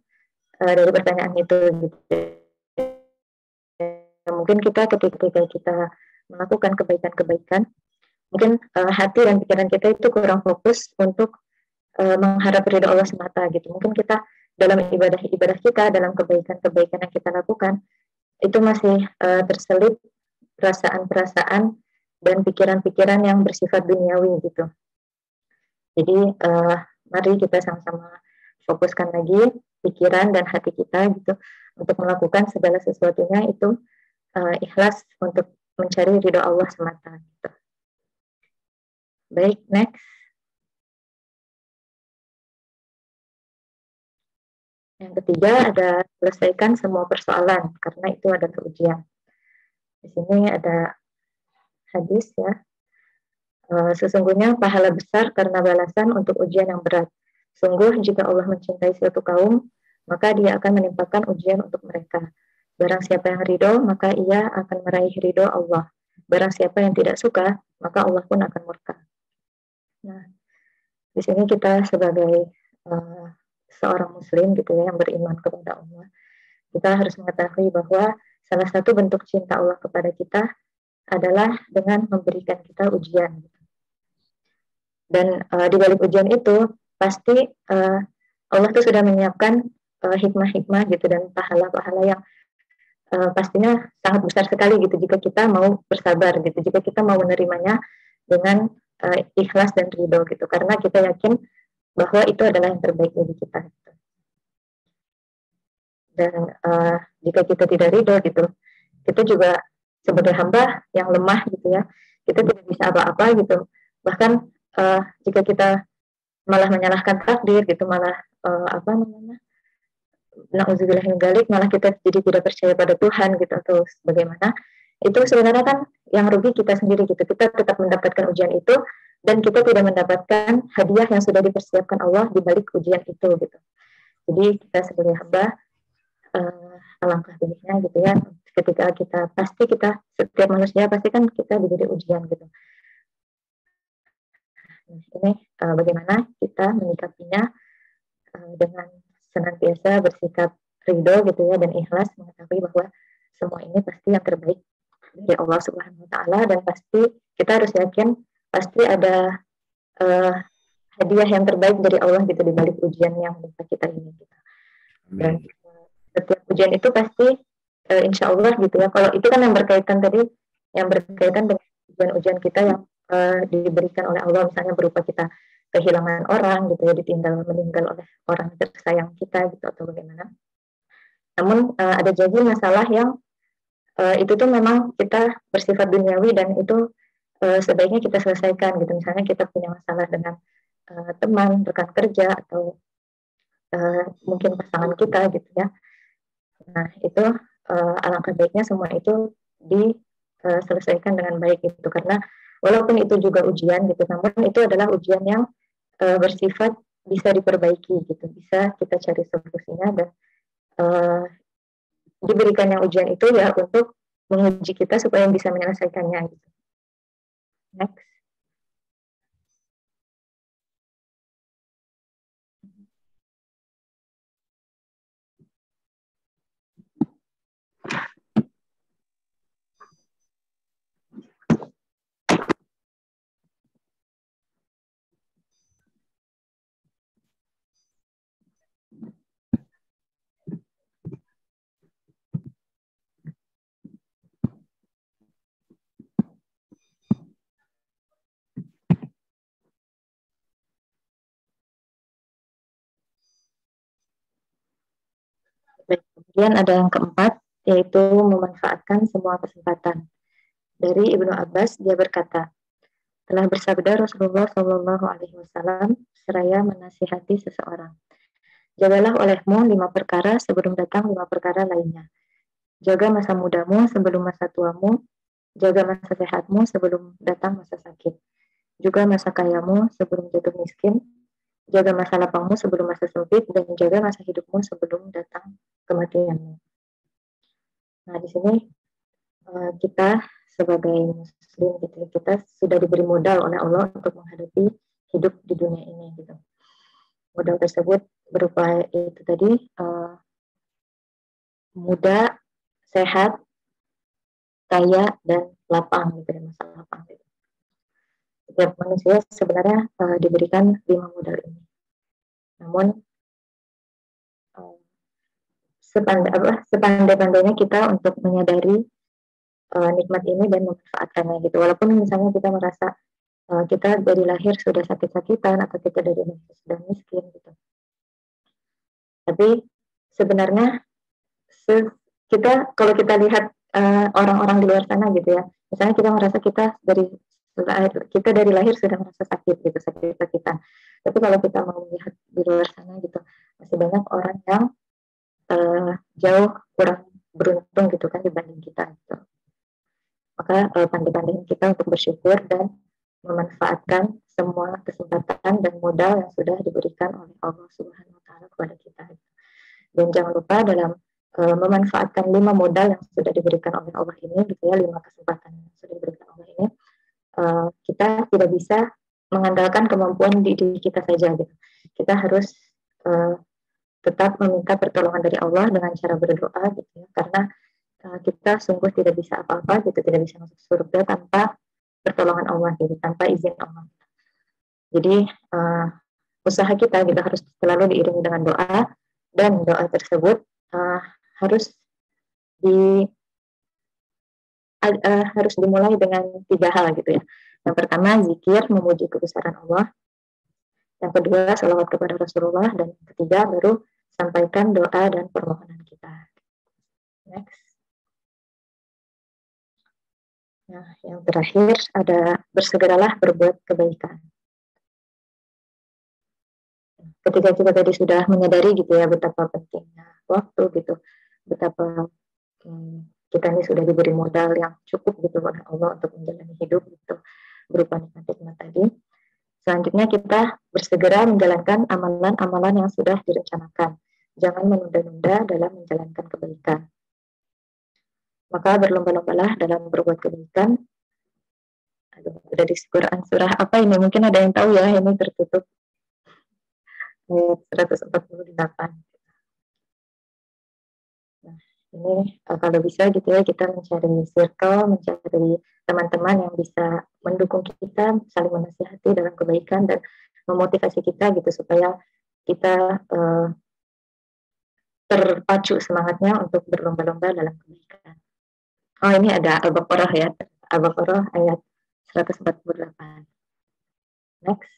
dari pertanyaan itu gitu. Mungkin kita ketika kita melakukan kebaikan-kebaikan, mungkin hati dan pikiran kita itu kurang fokus untuk mengharap ridho Allah semata gitu. Mungkin kita dalam ibadah-ibadah kita, dalam kebaikan-kebaikan yang kita lakukan, itu masih terselip perasaan-perasaan dan pikiran-pikiran yang bersifat duniawi gitu. Jadi mari kita sama-sama fokuskan lagi pikiran dan hati kita gitu untuk melakukan segala sesuatunya itu ikhlas untuk mencari ridho Allah semata gitu. Baik, next. Yang ketiga ada selesaikan semua persoalan karena itu adalah ujian. Di sini ada hadis ya. Sesungguhnya pahala besar karena balasan untuk ujian yang berat. Sungguh jika Allah mencintai suatu kaum, maka Dia akan menimpakan ujian untuk mereka. Barang siapa yang ridho, maka ia akan meraih ridho Allah. Barang siapa yang tidak suka, maka Allah pun akan murka. Nah, di sini kita sebagai seorang muslim gitu ya yang beriman kepada Allah, kita harus mengetahui bahwa salah satu bentuk cinta Allah kepada kita adalah dengan memberikan kita ujian. Dan di balik ujian itu pasti Allah tuh sudah menyiapkan hikmah-hikmah gitu dan pahala-pahala yang pastinya sangat besar sekali gitu jika kita mau bersabar gitu, jika kita mau menerimanya dengan ikhlas dan ridho gitu, karena kita yakin bahwa itu adalah yang terbaik bagi kita gitu. Dan jika kita tidak ridho gitu, kita juga sebagai hamba yang lemah gitu ya, kita tidak bisa apa-apa gitu. Bahkan jika kita malah menyalahkan takdir gitu, malah na'udzubillah min dzalik, malah kita jadi tidak percaya pada Tuhan gitu atau bagaimana, itu sebenarnya kan yang rugi kita sendiri gitu. Kita tetap mendapatkan ujian itu dan kita tidak mendapatkan hadiah yang sudah dipersiapkan Allah di balik ujian itu gitu. Jadi kita sebagai hamba alangkah baiknya gitu ya ketika kita setiap manusia pasti kan kita diberi ujian gitu. Ini bagaimana kita menyikapinya dengan senantiasa bersikap ridho gitu ya dan ikhlas, mengetahui bahwa semua ini pasti yang terbaik dari Allah Subhanahu Wa Taala, dan pasti kita harus yakin pasti ada hadiah yang terbaik dari Allah gitu di balik ujian yang menimpa kita ini gitu. Dan setiap ujian itu pasti insya Allah gitu ya, kalau itu kan yang berkaitan dengan ujian-ujian kita yang diberikan oleh Allah, misalnya berupa kita kehilangan orang gitu ya, meninggal oleh orang tersayang kita gitu atau bagaimana. Namun ada jadi masalah yang itu tuh memang kita bersifat duniawi dan itu sebaiknya kita selesaikan gitu. Misalnya kita punya masalah dengan teman, rekan kerja atau mungkin pasangan kita gitu ya. Nah itu alangkah baiknya semua itu diselesaikan dengan baik gitu, karena walaupun itu juga ujian gitu, namun itu adalah ujian yang bersifat bisa diperbaiki gitu, bisa kita cari solusinya dan diberikannya ujian itu ya untuk menguji kita supaya bisa menyelesaikannya gitu. Next. Kemudian ada yang keempat, yaitu memanfaatkan semua kesempatan. Dari Ibnu Abbas, dia berkata, telah bersabda Rasulullah Shallallahu Alaihi Wasallam seraya menasihati seseorang. Jagalah olehmu 5 perkara sebelum datang 5 perkara lainnya. Jaga masa mudamu sebelum masa tuamu. Jaga masa sehatmu sebelum datang masa sakit. Juga masa kayamu sebelum jatuh miskin. Jaga masa lapangmu sebelum masa sempit. Dan jaga masa hidupmu sebelum datang kematianmu. Nah, di sini kita sebagai muslim gitu, kita sudah diberi modal oleh Allah untuk menghadapi hidup di dunia ini gitu. Modal tersebut berupa itu tadi muda, sehat, kaya, dan lapang gitu, masa lapang gitu. Setiap manusia sebenarnya diberikan 5 modal ini. Namun sepandai-pandainya kita untuk menyadari nikmat ini dan memanfaatkannya gitu. Walaupun misalnya kita merasa kita dari lahir sudah sakit-sakitan atau kita dari lahir sudah miskin gitu. Tapi sebenarnya kalau kita lihat orang-orang di luar sana gitu ya, misalnya kita merasa kita dari lahir sudah merasa sakit gitu, sakit-sakitan. Tapi kalau kita mau melihat di luar sana gitu, masih banyak orang yang jauh kurang beruntung gitu kan dibanding kita gitu. Maka pandai-pandai kita untuk bersyukur dan memanfaatkan semua kesempatan dan modal yang sudah diberikan oleh Allah Subhanahu wa taala kepada kita. Dan jangan lupa dalam memanfaatkan 5 modal yang sudah diberikan oleh Allah ini gitu ya, 5 kesempatan yang sudah diberikan Allah ini, kita tidak bisa mengandalkan kemampuan diri kita saja gitu. Kita harus tetap meminta pertolongan dari Allah dengan cara berdoa gitu ya, karena kita sungguh tidak bisa apa-apa gitu, tidak bisa masuk surga tanpa pertolongan Allah gitu, tanpa izin Allah. Jadi usaha kita gitu harus selalu diiringi dengan doa, dan doa tersebut harus dimulai dengan 3 hal gitu ya. Yang pertama zikir, memuji kebesaran Allah. Yang kedua salawat kepada Rasulullah, dan yang ketiga baru sampaikan doa dan permohonan kita. Next. Nah, yang terakhir ada bersegeralah berbuat kebaikan. Ketika kita tadi sudah menyadari gitu ya betapa pentingnya waktu gitu, betapa kita ini sudah diberi modal yang cukup gitu oleh Allah untuk menjalani hidup gitu berupa nikmat-nikmat tadi. Selanjutnya kita bersegera menjalankan amalan-amalan yang sudah direncanakan. Jangan menunda-nunda dalam menjalankan kebaikan. Maka berlomba-lombalah dalam berbuat kebaikan. Aduh, ada di Quran surah apa ini? Mungkin ada yang tahu ya, ini tertutup. 148. Nah, ini kalau bisa gitu ya, kita mencari circle, mencari teman-teman yang bisa mendukung kita, saling menasihati dalam kebaikan dan memotivasi kita gitu supaya kita terpacu semangatnya untuk berlomba-lomba dalam kebaikan. Oh, ini ada Al-Baqarah ya, Al-Baqarah ayat 148. Next.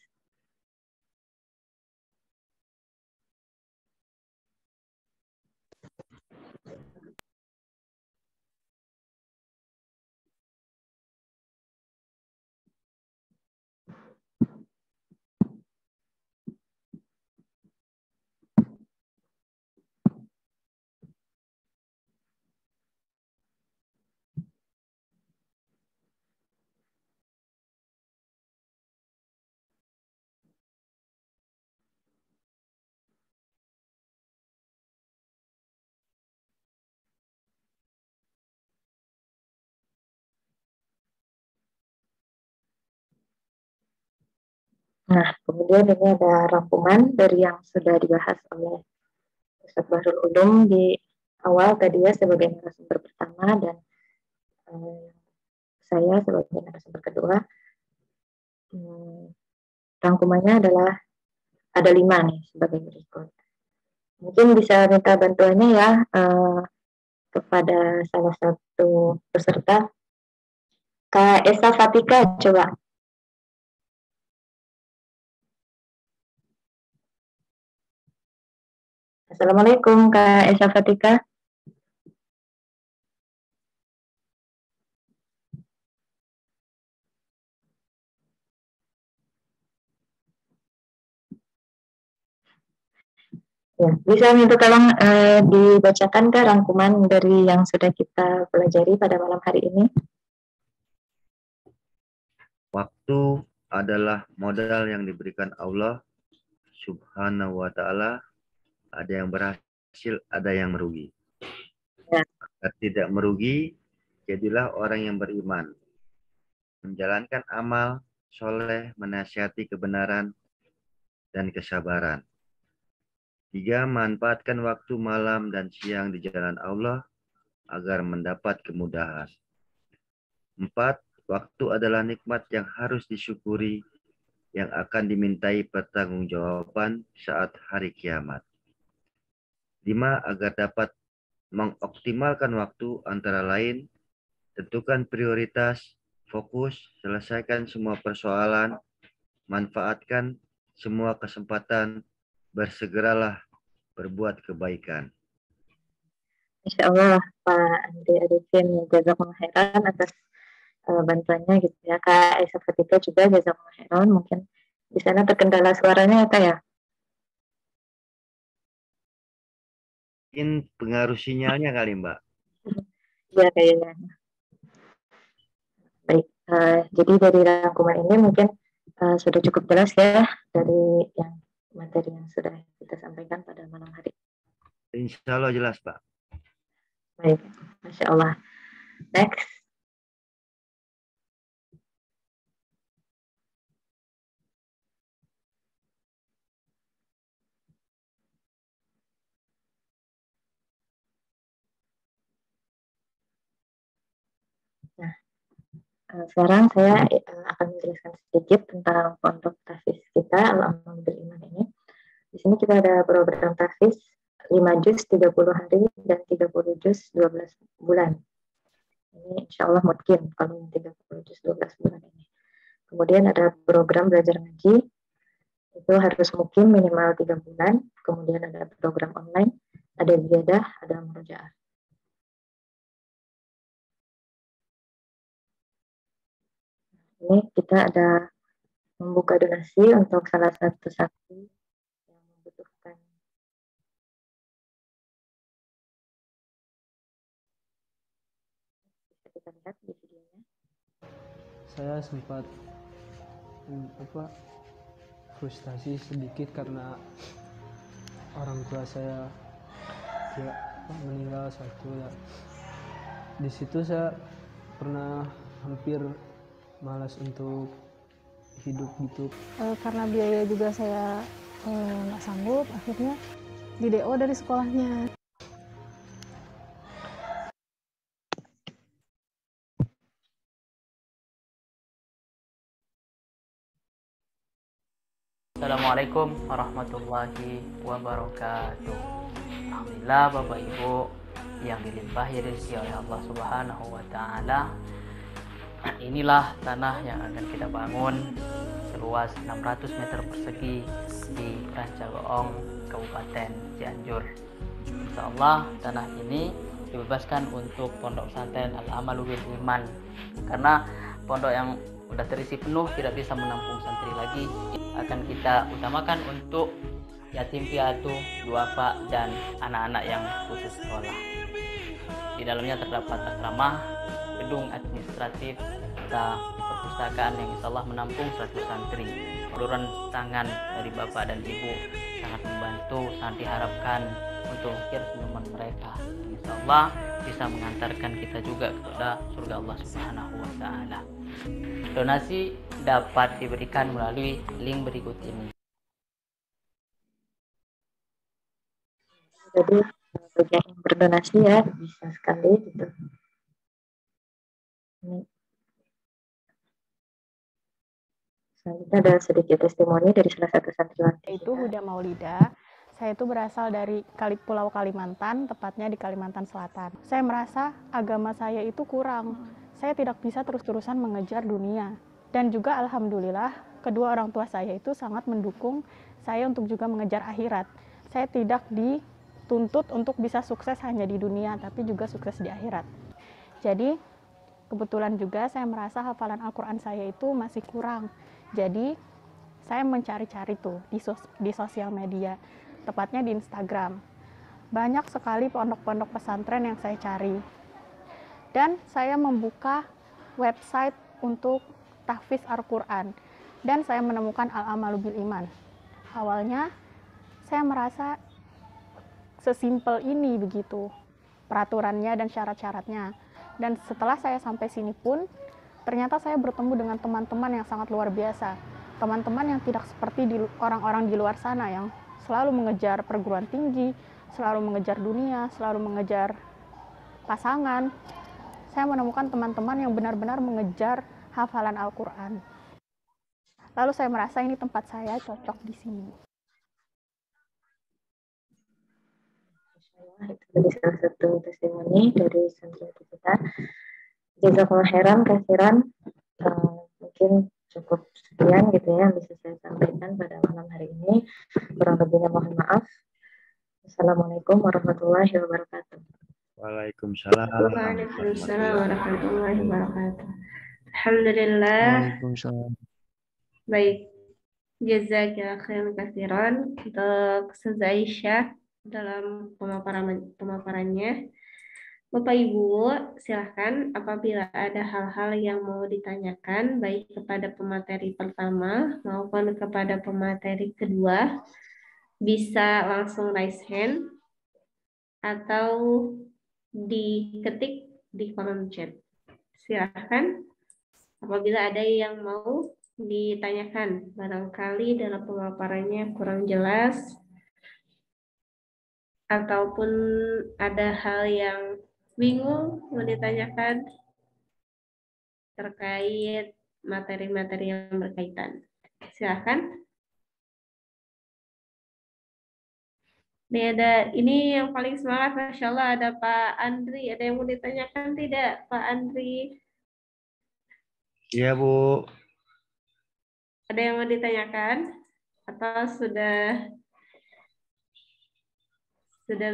Nah, kemudian ini ada rangkuman dari yang sudah dibahas oleh Ustaz Bahrul Ulum di awal tadi ya sebagai narasumber pertama, dan saya sebagai narasumber kedua. Rangkumannya adalah ada 5 nih sebagai berikut. Mungkin bisa minta bantuannya ya kepada salah satu peserta. Kak Esa Fatika, coba. Assalamualaikum Kak Esa Fatika. Ya, bisa minta tolong dibacakan ke rangkuman dari yang sudah kita pelajari pada malam hari ini. Waktu adalah modal yang diberikan Allah Subhanahu wa Ta'ala. Ada yang berhasil, ada yang merugi. Ya. Agar tidak merugi, jadilah orang yang beriman, menjalankan amal soleh, menasihati kebenaran dan kesabaran. 3. Manfaatkan waktu malam dan siang di jalan Allah agar mendapat kemudahan. 4. Waktu adalah nikmat yang harus disyukuri, yang akan dimintai pertanggungjawaban saat hari kiamat. 5. Agar dapat mengoptimalkan waktu antara lain, tentukan prioritas, fokus, selesaikan semua persoalan, manfaatkan semua kesempatan, bersegeralah berbuat kebaikan. Insya Allah Pak Andri Arifin jazakumullah khairan atas bantuannya gitu ya. Kak Aisyah Fatika juga jazakumullah khairan. Mungkin di sana terkendala suaranya ya Kak ya. Mungkin pengaruh sinyalnya kali Mbak. Iya kayaknya. Baik, jadi dari rangkuman ini mungkin sudah cukup jelas ya dari yang materi yang sudah kita sampaikan pada malam hari. Insya Allah jelas Pak. Baik, Masya Allah. Next. Nah, sekarang saya akan menjelaskan sedikit tentang pondok tahfiz kita Al-Amal bil Iman ini. Di sini kita ada program tahfiz 5 juz 30 hari dan 30 juz 12 bulan. Ini insya Allah mungkin kalau yang 30 juz 12 bulan ini. Kemudian ada program belajar ngaji, itu harus mungkin minimal 3 bulan. Kemudian ada program online, ada ziyadah, ada murojaah. Ini kita ada membuka donasi untuk salah satu saksi yang membutuhkan. Bisa kita lihat di videonya. Saya sempat frustasi sedikit karena orang tua saya meninggal satu ya. Di situ saya pernah hampir malas untuk hidup gitu. Karena biaya juga saya nggak sanggup, akhirnya di DO dari sekolahnya. Assalamualaikum warahmatullahi wabarakatuh. Alhamdulillah Bapak Ibu yang dilimpahi rezeki oleh Allah Subhanahu wa Ta'ala. Inilah tanah yang akan kita bangun seluas 600 meter persegi di Rancagoong, Kabupaten Cianjur. Insya Allah tanah ini dibebaskan untuk pondok pesantren Al-Amal bil Iman, karena pondok yang udah terisi penuh tidak bisa menampung santri lagi. Akan kita utamakan untuk yatim piatu, duafa, dan anak-anak yang putus sekolah. Di dalamnya terdapat asrama, gedung administratif, serta perpustakaan yang insya Allah menampung 100 santri. Uluran tangan dari Bapak dan Ibu sangat membantu, sangat diharapkan untuk ukir senyuman mereka. Insya Allah bisa mengantarkan kita juga kepada surga Allah Subhanahu wa Ta'ala. Donasi dapat diberikan melalui link berikut ini. Jadi bagi yang berdonasi ya bisa sekali gitu. Ini. Selanjutnya ada sedikit testimoni dari salah satu santriwati. Itu Huda Maulida. Saya itu berasal dari Pulau Kalimantan, tepatnya di Kalimantan Selatan. Saya merasa agama saya itu kurang. Saya tidak bisa terus-terusan mengejar dunia. Dan juga alhamdulillah, kedua orang tua saya itu sangat mendukung saya untuk juga mengejar akhirat. Saya tidak dituntut untuk bisa sukses hanya di dunia, tapi juga sukses di akhirat. Jadi, kebetulan juga saya merasa hafalan Al-Quran saya itu masih kurang. Jadi, saya mencari-cari tuh di sosial media. tepatnya di Instagram. Banyak sekali pondok-pondok pesantren yang saya cari. Dan saya membuka website untuk tahfiz Al-Quran. Dan saya menemukan Al-Amalu Bil Iman. Awalnya saya merasa sesimpel ini begitu peraturannya dan syarat-syaratnya. Dan setelah saya sampai sini pun, ternyata saya bertemu dengan teman-teman yang sangat luar biasa. Teman-teman yang tidak seperti orang-orang di luar sana yang selalu mengejar perguruan tinggi, selalu mengejar dunia, selalu mengejar pasangan. Saya menemukan teman-teman yang benar-benar mengejar hafalan Al-Quran. Lalu saya merasa ini tempat saya cocok di sini. Itu tadi salah satu testimoni dari santriwati kita. Jazakallah khairan kasiran. Mungkin cukup sekian gitu ya yang bisa saya sampaikan pada malam hari ini. Kurang lebihnya mohon maaf. Assalamualaikum warahmatullahi wabarakatuh. Waalaikumsalam. Waalaikumsalam warahmatullahi wabarakatuh. Alhamdulillah. Waalaikumsalam. Baik. Jazakallah khairan kasiran untuk Ustaz Aisyah dalam pemaparannya. Bapak Ibu, silahkan apabila ada hal-hal yang mau ditanyakan baik kepada pemateri pertama maupun kepada pemateri kedua, bisa langsung raise hand atau diketik di kolom chat. Silahkan apabila ada yang mau ditanyakan, barangkali dalam pemaparannya kurang jelas ataupun ada hal yang bingung mau ditanyakan terkait materi-materi yang berkaitan. Silakan. Ini yang paling semangat, Masya Allah, ada Pak Andri. Ada yang mau ditanyakan tidak, Pak Andri? Iya, Bu. Ada yang mau ditanyakan? Atau sudah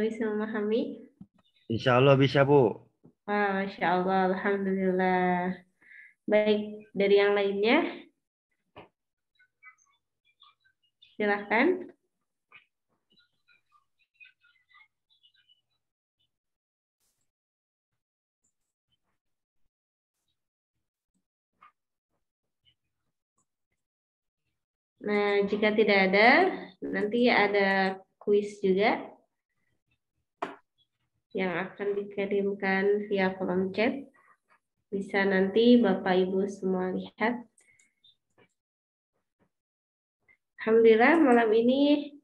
bisa memahami? Insya Allah bisa, Bu. Wah, Masya Allah, Alhamdulillah. Baik, dari yang lainnya? Silahkan. Nah, jika tidak ada, nanti ada kuis juga yang akan dikirimkan via kolom chat. Bisa nanti Bapak Ibu semua lihat. Alhamdulillah malam ini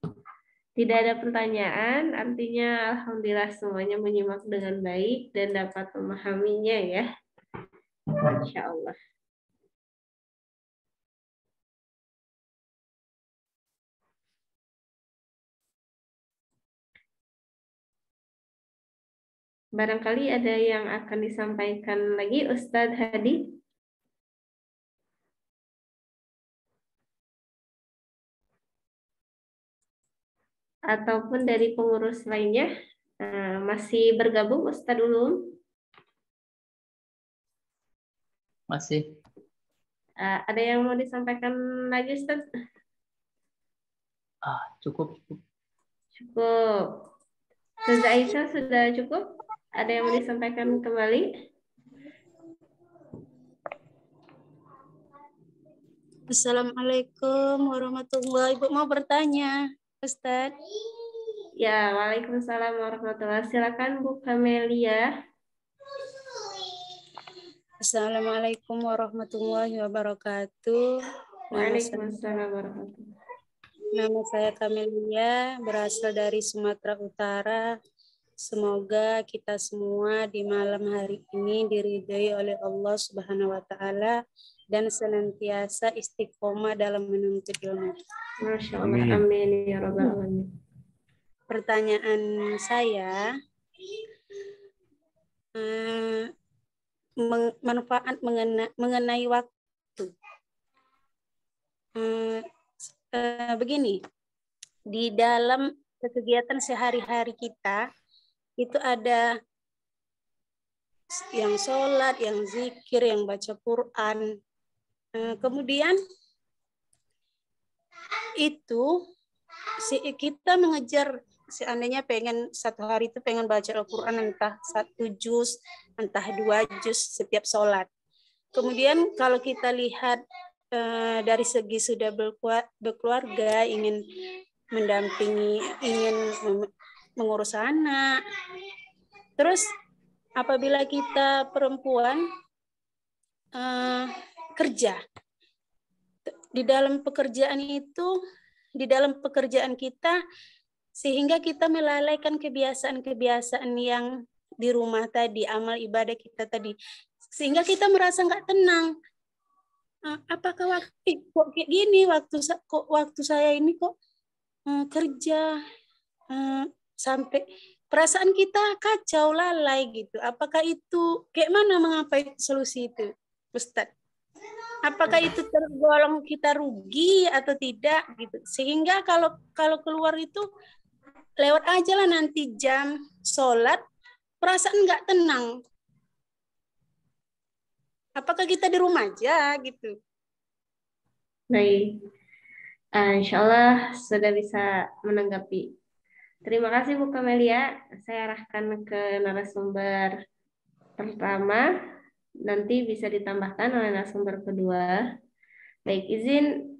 tidak ada pertanyaan, artinya alhamdulillah semuanya menyimak dengan baik dan dapat memahaminya ya. Insya Allah. Barangkali ada yang akan disampaikan lagi, Ustadz Hadi. Ataupun dari pengurus lainnya. Masih bergabung Ustadz Ulum? Masih. Ada yang mau disampaikan lagi, Ustadz? Cukup. Cukup. Ustadz Aisyah sudah cukup? Ada yang mau disampaikan kembali? Assalamualaikum warahmatullahi wabarakatuh. Ibu mau bertanya, Ustaz. Ya, waalaikumsalam warahmatullahi wabarakatuh. Silakan Bu Kamelia. Assalamualaikum warahmatullahi wabarakatuh. Waalaikumsalam warahmatullahi wabarakatuh. Nama saya Kamelia, berasal dari Sumatera Utara. Semoga kita semua di malam hari ini diridhai oleh Allah Subhanahu wa taala dan senantiasa istiqomah dalam menuntut ilmu. Masya Allah, amin ya rabbal alamin. Pertanyaan saya, manfaat mengenai waktu. Begini, di dalam kegiatan sehari-hari kita itu ada yang sholat, yang zikir, yang baca Quran. Kemudian itu kita mengejar, seandainya pengen satu hari itu pengen baca Al-Quran entah 1 juz, entah 2 juz setiap sholat. Kemudian kalau kita lihat dari segi sudah berkeluarga, ingin mendampingi, ingin mengurus anak. Terus apabila kita perempuan kerja, di dalam pekerjaan itu, di dalam pekerjaan kita, sehingga kita melalaikan kebiasaan-kebiasaan yang di rumah tadi, amal ibadah kita tadi, sehingga kita merasa nggak tenang. Apakah kok kayak gini waktu saya ini kok kerja sampai perasaan kita kacau, lalai gitu. Apakah itu kayak mana mengapai solusi itu, Ustadz? Apakah itu tergolong kita rugi atau tidak gitu? Sehingga kalau keluar itu lewat aja lah nanti jam sholat, perasaan nggak tenang. Apakah kita di rumah aja gitu? Baik, insya Allah sudah bisa menanggapi. Terima kasih Bu Kamelia. Saya arahkan ke narasumber pertama, nanti bisa ditambahkan oleh narasumber kedua. Baik, izin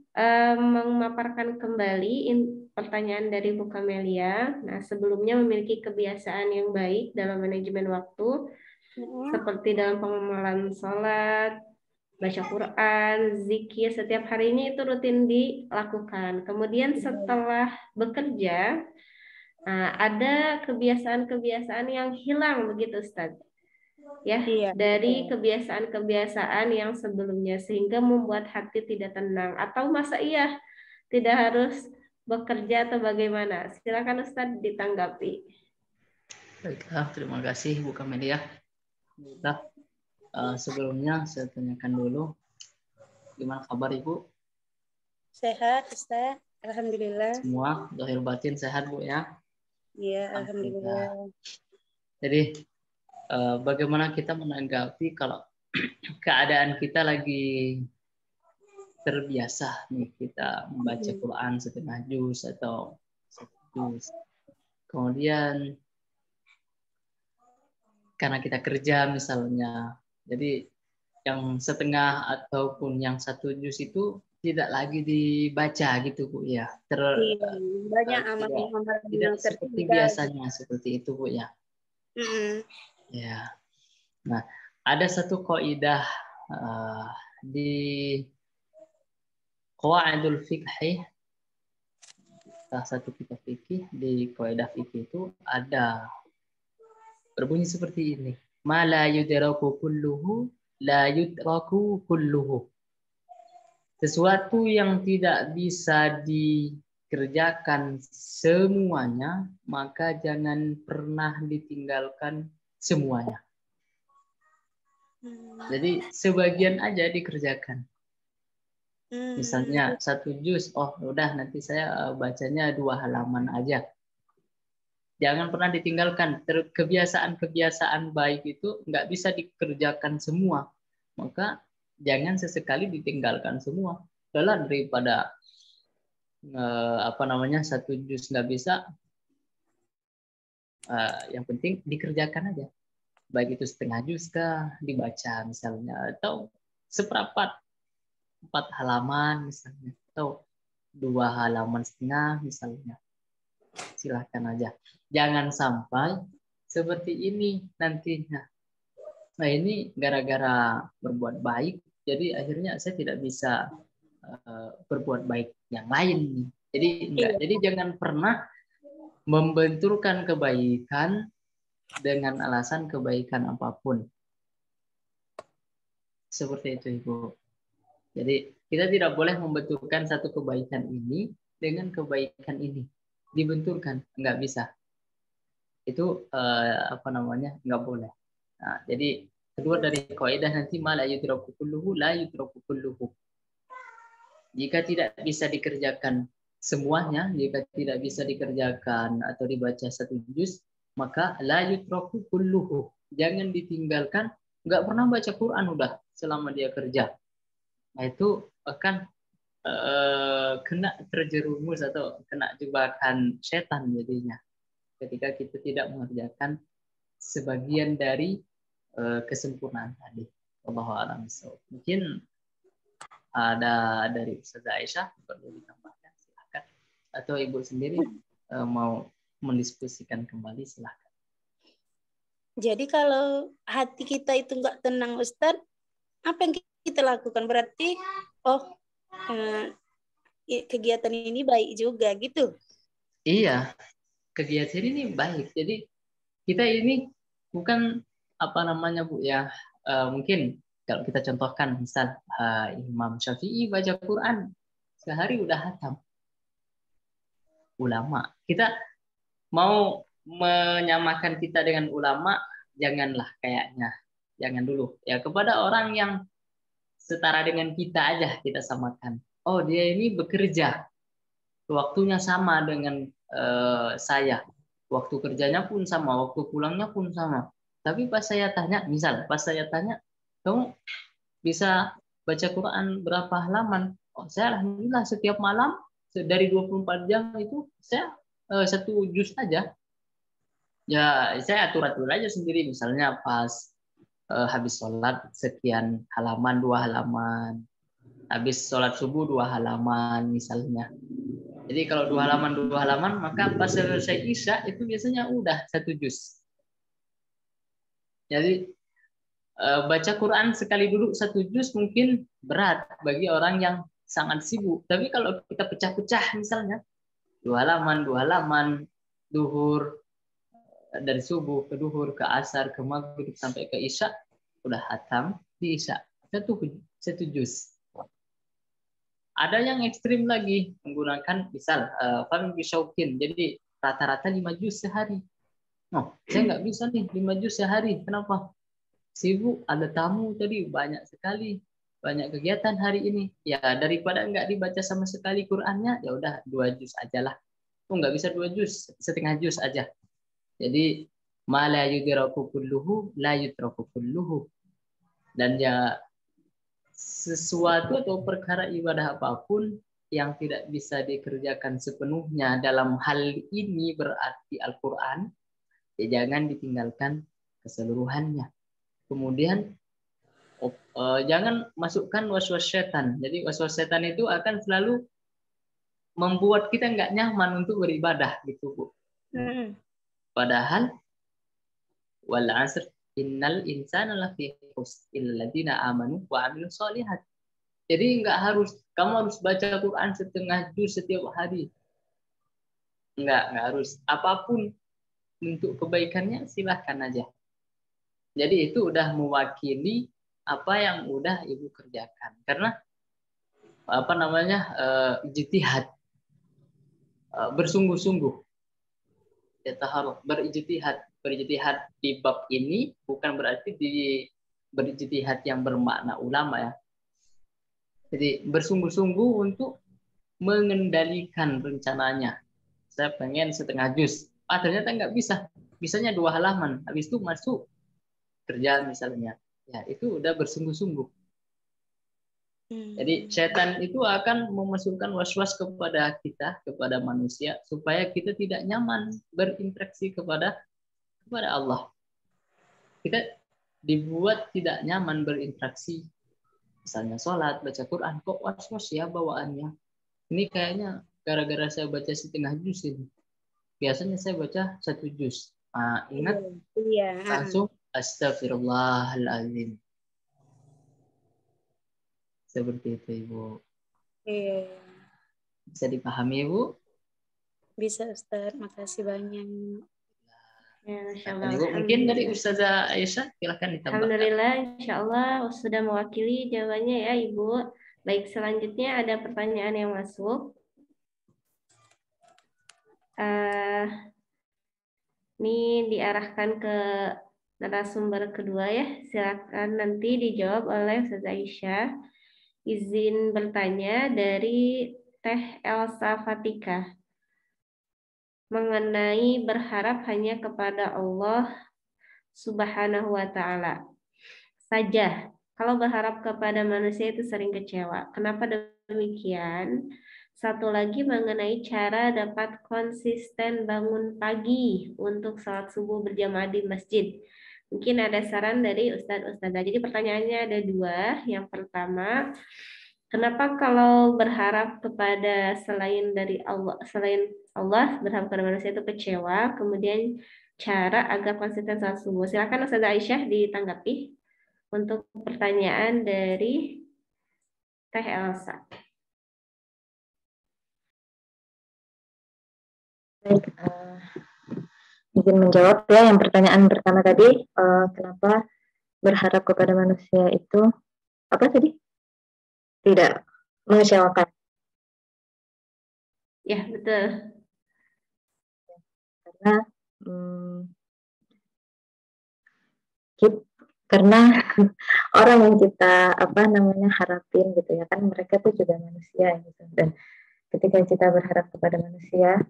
memaparkan kembali pertanyaan dari Bu Kamelia. Nah, sebelumnya memiliki kebiasaan yang baik dalam manajemen waktu, seperti dalam pengamalan sholat, baca Quran, zikir setiap harinya itu rutin dilakukan. Kemudian setelah bekerja, ada kebiasaan-kebiasaan yang hilang begitu Ustaz. Ya, dari kebiasaan-kebiasaan yang sebelumnya sehingga membuat hati tidak tenang. Atau masa iya tidak harus bekerja atau bagaimana? Silakan Ustaz ditanggapi. Baiklah, terima kasih Bu Kamelia. Sebelumnya saya tanyakan dulu, gimana kabar Ibu? Sehat, Ustaz. Alhamdulillah. Semua zahir batin sehat Bu ya? Iya, alhamdulillah. Jadi bagaimana kita menanggapi kalau keadaan kita lagi terbiasa nih kita membaca Quran setengah juz atau 1 juz. Kemudian karena kita kerja misalnya, jadi yang setengah ataupun yang 1 juz itu tidak lagi dibaca gitu Bu ya. Banyak amal-amal tidak seperti biasanya seperti itu Bu ya. Ya. Nah, ada satu kaidah di Qawaidul Fiqh, salah satu kitab fikih, di kaidah fikih itu ada berbunyi seperti ini. Ma la yudraku kulluhu la yudraku kulluhu. Sesuatu yang tidak bisa dikerjakan semuanya, maka jangan pernah ditinggalkan semuanya. Jadi sebagian aja dikerjakan. Misalnya 1 juz, oh udah nanti saya bacanya 2 halaman aja. Jangan pernah ditinggalkan. Kebiasaan-kebiasaan baik itu nggak bisa dikerjakan semua. Maka jangan sesekali ditinggalkan semua. Dalam daripada 1 juz nggak bisa, yang penting dikerjakan aja. Baik itu setengah juz kah dibaca misalnya, atau seperempat 4 halaman misalnya, atau 2 halaman setengah misalnya. Silahkan aja. Jangan sampai seperti ini nantinya. Nah ini gara-gara berbuat baik, jadi akhirnya saya tidak bisa berbuat baik yang lain. Jadi enggak. Jadi jangan pernah membenturkan kebaikan dengan alasan kebaikan apapun. Seperti itu Ibu. Jadi kita tidak boleh membenturkan satu kebaikan ini dengan kebaikan ini. Dibenturkan, enggak bisa. Itu enggak boleh. Nah, jadi kedua dari kaidah nanti ma la yudraku kulluhu la yudraku kulluhu. Jika tidak bisa dikerjakan semuanya, jika tidak bisa dikerjakan atau dibaca 1 juz, maka la yudraku kulluhu. Jangan ditinggalkan, enggak pernah baca Quran udah selama dia kerja. Nah, itu akan kena terjerumus atau kena jebakan setan jadinya ketika kita tidak mengerjakan sebagian dari kesempurnaan tadi. Wallahu a'lam bishawab. Mungkin ada dari Ustazah Aisyah perlu ditambahkan, silakan. Atau Ibu sendiri mau mendiskusikan kembali, silakan. Jadi kalau hati kita itu nggak tenang, Ustadz, apa yang kita lakukan? Berarti, kegiatan ini baik juga gitu. Iya, kegiatan ini baik. Jadi kita ini bukan apa namanya Bu ya, mungkin kalau kita contohkan misal Imam Syafi'i baca Quran sehari udah hatam. Ulama, kita mau menyamakan kita dengan ulama, janganlah kayaknya. Jangan dulu. Ya kepada orang yang setara dengan kita aja kita samakan. Oh, dia ini bekerja. Waktunya sama dengan saya. Waktu kerjanya pun sama, waktu pulangnya pun sama. Tapi pas saya tanya, kamu bisa baca Quran berapa halaman? Oh, saya alhamdulillah setiap malam dari 24 jam itu saya 1 juz aja. Ya, saya atur-atur aja sendiri. Misalnya pas habis sholat sekian halaman, 2 halaman. Habis sholat subuh 2 halaman misalnya. Jadi kalau 2 halaman, maka pas selesai isya itu biasanya udah 1 juz. Jadi baca Quran sekali duduk 1 juz mungkin berat bagi orang yang sangat sibuk. Tapi kalau kita pecah-pecah misalnya 2 halaman, duhur, dari subuh ke duhur, ke asar, ke maghrib sampai ke isya, udah hatam di isya. 1 juz. Ada yang ekstrim lagi menggunakan misal Fahmi Syaukin, jadi rata-rata 5 juz sehari. Oh, saya nggak bisa nih 5 juz sehari. Kenapa? Sibuk, ada tamu tadi banyak sekali, banyak kegiatan hari ini. Ya daripada nggak dibaca sama sekali Qurannya, ya udah 2 juz aja lah. Oh nggak bisa 2 juz, setengah juz aja. Jadi ma la yudraku kulluhu la yutraku kulluhu. Dan ya sesuatu atau perkara ibadah apapun yang tidak bisa dikerjakan sepenuhnya dalam hal ini berarti Al-Quran, ya jangan ditinggalkan keseluruhannya. Kemudian jangan masukkan waswas setan. Jadi waswas setan itu akan selalu membuat kita nggak nyaman untuk beribadah gitu Bu. Padahal wal 'asr innal insana lafi khusr illa alladziina aamanu wa 'amilus shalihat. Jadi kamu harus baca Quran setengah juz setiap hari. Enggak harus. Apapun bentuk kebaikannya silahkan aja. Jadi itu udah mewakili apa yang udah Ibu kerjakan. Karena apa namanya? Ijtihad. Bersungguh-sungguh. Berijtihad di bab ini bukan berarti berijtihad yang bermakna ulama ya. Jadi bersungguh-sungguh untuk mengendalikan rencananya. Saya pengen setengah juz. Ternyata nggak bisa. Bisanya 2 halaman. Habis itu masuk kerja misalnya. Ya itu udah bersungguh-sungguh. Jadi setan itu akan memasukkan was-was kepada kita, kepada manusia, supaya kita tidak nyaman berinteraksi kepada Allah. Kita dibuat tidak nyaman berinteraksi. Misalnya sholat, baca Quran, kok was-was ya bawaannya. Ini kayaknya gara-gara saya baca setengah juz ini. Biasanya saya baca 1 juz. Ingat, langsung astagfirullahaladzim. Seperti itu Ibu. Iya. Bisa dipahami Ibu? Bisa Ustaz, makasih banyak. Ya, Ibu, mungkin dari Ustazah Aisyah silakan ditambahkan. Alhamdulillah, insya Allah sudah mewakili jawabannya ya Ibu. Baik, selanjutnya ada pertanyaan yang masuk. Ini diarahkan ke narasumber kedua ya. Silakan nanti dijawab oleh Ustazah Aisyah. Izin bertanya dari Teh Elsa Fatika mengenai berharap hanya kepada Allah Subhanahu wa Ta'ala saja. Kalau berharap kepada manusia itu sering kecewa. Kenapa demikian? Satu lagi mengenai cara dapat konsisten bangun pagi untuk sholat subuh berjamaah di masjid. Mungkin ada saran dari Ustadz-Ustadzah. Jadi pertanyaannya ada dua. Yang pertama, kenapa kalau berharap kepada selain Allah, berharap kepada manusia itu kecewa? Kemudian cara agar konsisten sholat subuh. Silakan Ustazah Aisyah ditanggapi untuk pertanyaan dari Teh Elsa. Baik, izin menjawab ya yang pertanyaan pertama tadi, kenapa berharap kepada manusia itu apa tadi? Tidak mengecewakan. Ya, betul. Karena orang yang kita harapin gitu ya kan, mereka tuh juga manusia gitu. Dan ketika kita berharap kepada manusia,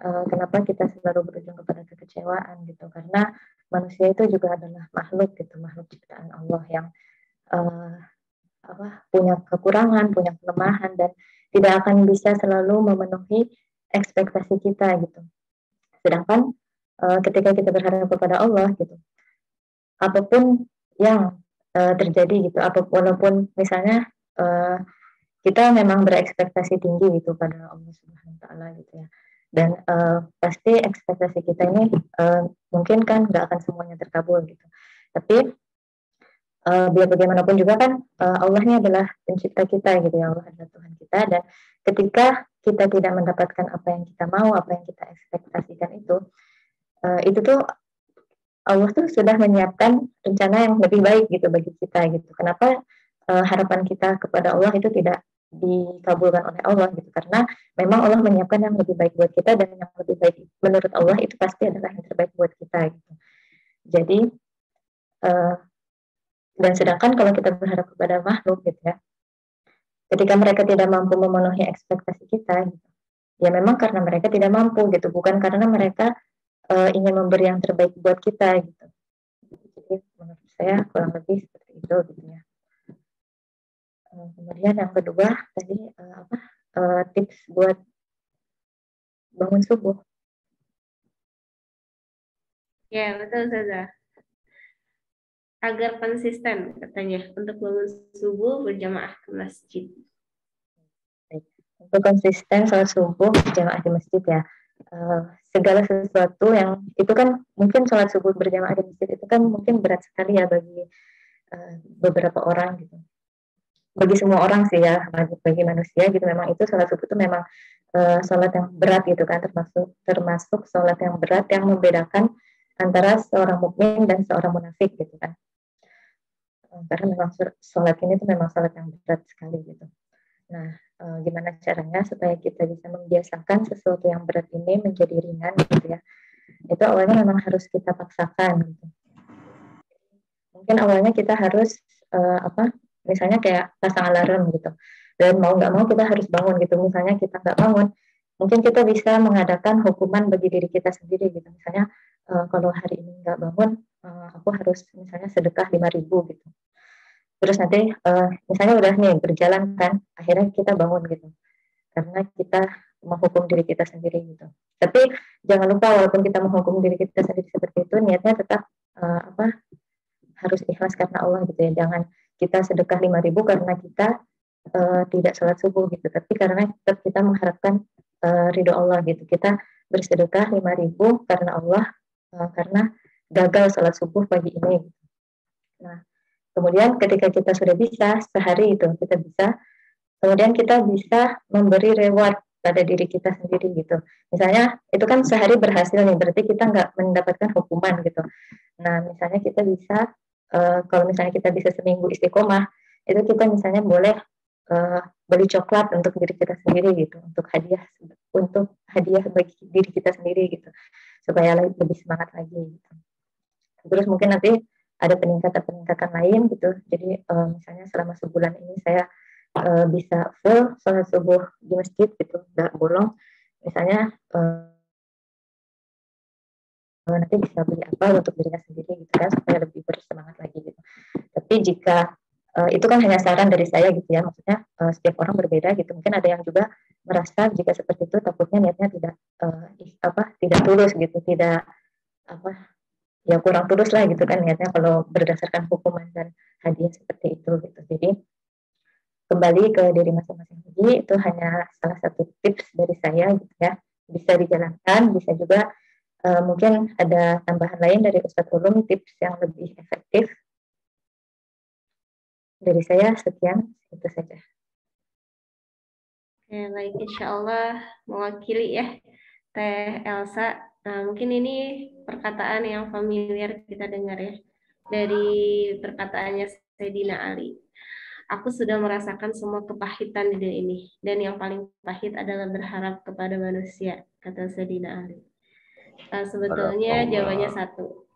kenapa kita selalu berujung kepada kekecewaan gitu? Karena manusia itu juga adalah makhluk gitu, makhluk ciptaan Allah yang punya kekurangan, punya kelemahan, dan tidak akan bisa selalu memenuhi ekspektasi kita gitu. Sedangkan ketika kita berharap kepada Allah gitu, apapun yang terjadi gitu, walaupun misalnya kita memang berekspektasi tinggi gitu pada Allah Subhanahu Wa Taala gitu ya, dan pasti ekspektasi kita ini mungkin kan nggak akan semuanya terkabul gitu, tapi biar bagaimanapun juga kan Allah ini adalah pencipta kita gitu ya, Allah adalah Tuhan kita, dan ketika kita tidak mendapatkan apa yang kita mau, apa yang kita ekspektasikan itu tuh Allah tuh sudah menyiapkan rencana yang lebih baik gitu bagi kita gitu. Kenapa harapan kita kepada Allah itu tidak dikabulkan oleh Allah gitu? Karena memang Allah menyiapkan yang lebih baik buat kita, dan yang lebih baik menurut Allah itu pasti adalah yang terbaik buat kita gitu. Jadi dan sedangkan kalau kita berharap kepada makhluk gitu ya, ketika mereka tidak mampu memenuhi ekspektasi kita gitu, ya memang karena mereka tidak mampu gitu, bukan karena mereka ingin memberi yang terbaik buat kita gitu. Jadi menurut saya kurang lebih seperti itu gitu ya. Kemudian yang kedua tadi tips buat bangun subuh. Ya, betul Ustazah. Agar konsisten katanya untuk bangun subuh berjamaah ke masjid. Untuk konsisten sholat subuh berjamaah di masjid ya, segala sesuatu yang itu kan mungkin sholat subuh berjamaah di masjid itu kan mungkin berat sekali ya bagi beberapa orang gitu. Bagi semua orang sih ya, bagi manusia gitu, memang itu sholat subuh itu memang sholat yang berat gitu kan, termasuk sholat yang berat yang membedakan antara seorang mukmin dan seorang munafik gitu kan. Karena memang sholat ini tuh memang sholat yang berat sekali gitu. Nah, gimana caranya supaya kita bisa membiasakan sesuatu yang berat ini menjadi ringan gitu ya? Itu awalnya memang harus kita paksakan gitu. Mungkin awalnya kita harus misalnya kayak pasang alarm gitu, dan mau nggak mau kita harus bangun gitu. Misalnya kita nggak bangun, mungkin kita bisa mengadakan hukuman bagi diri kita sendiri gitu. Misalnya kalau hari ini nggak bangun, aku harus misalnya sedekah 5.000 gitu. Terus nanti misalnya udah nih berjalan kan, akhirnya kita bangun gitu, karena kita menghukum diri kita sendiri gitu. Tapi jangan lupa, walaupun kita menghukum diri kita sendiri seperti itu, niatnya tetap harus ikhlas karena Allah gitu ya. Jangan kita sedekah 5.000 karena kita tidak sholat subuh gitu, tapi karena tetap kita mengharapkan ridho Allah gitu. Kita bersedekah 5.000 karena Allah, karena gagal sholat subuh pagi ini gitu. Nah, kemudian ketika kita sudah bisa sehari itu kita bisa, kemudian kita bisa memberi reward pada diri kita sendiri gitu. Misalnya itu kan sehari berhasil nih, berarti kita nggak mendapatkan hukuman gitu. Nah, misalnya kita bisa kalau misalnya kita bisa seminggu istiqomah, itu kita misalnya boleh beli coklat untuk diri kita sendiri gitu, untuk hadiah bagi diri kita sendiri gitu, supaya lebih semangat lagi gitu. Terus mungkin nanti ada peningkatan lain gitu. Jadi misalnya selama sebulan ini saya bisa full sholat subuh di masjid gitu, nggak bolong. Misalnya nanti bisa beli apa untuk dirinya sendiri gitu kan, supaya lebih bersemangat lagi gitu. Tapi jika itu kan hanya saran dari saya gitu ya, maksudnya setiap orang berbeda gitu. Mungkin ada yang juga merasa jika seperti itu takutnya niatnya tidak tidak tulus gitu, tidak ya kurang tulus lah gitu kan niatnya kalau berdasarkan hukuman dan hadiah seperti itu gitu. Jadi kembali ke diri masing-masing lagi, itu hanya salah satu tips dari saya gitu ya, bisa dijalankan, bisa juga mungkin ada tambahan lain dari Ustadz Ulum, tips yang lebih efektif. Dari saya sekian, itu saja. Oke, baik, insya Allah mewakili ya Teh Elsa. Nah, mungkin ini perkataan yang familiar kita dengar ya dari perkataannya Sayyidina Ali. Aku sudah merasakan semua kepahitan di dunia ini, dan yang paling pahit adalah berharap kepada manusia, kata Sayyidina Ali. Sebetulnya jawabannya satu,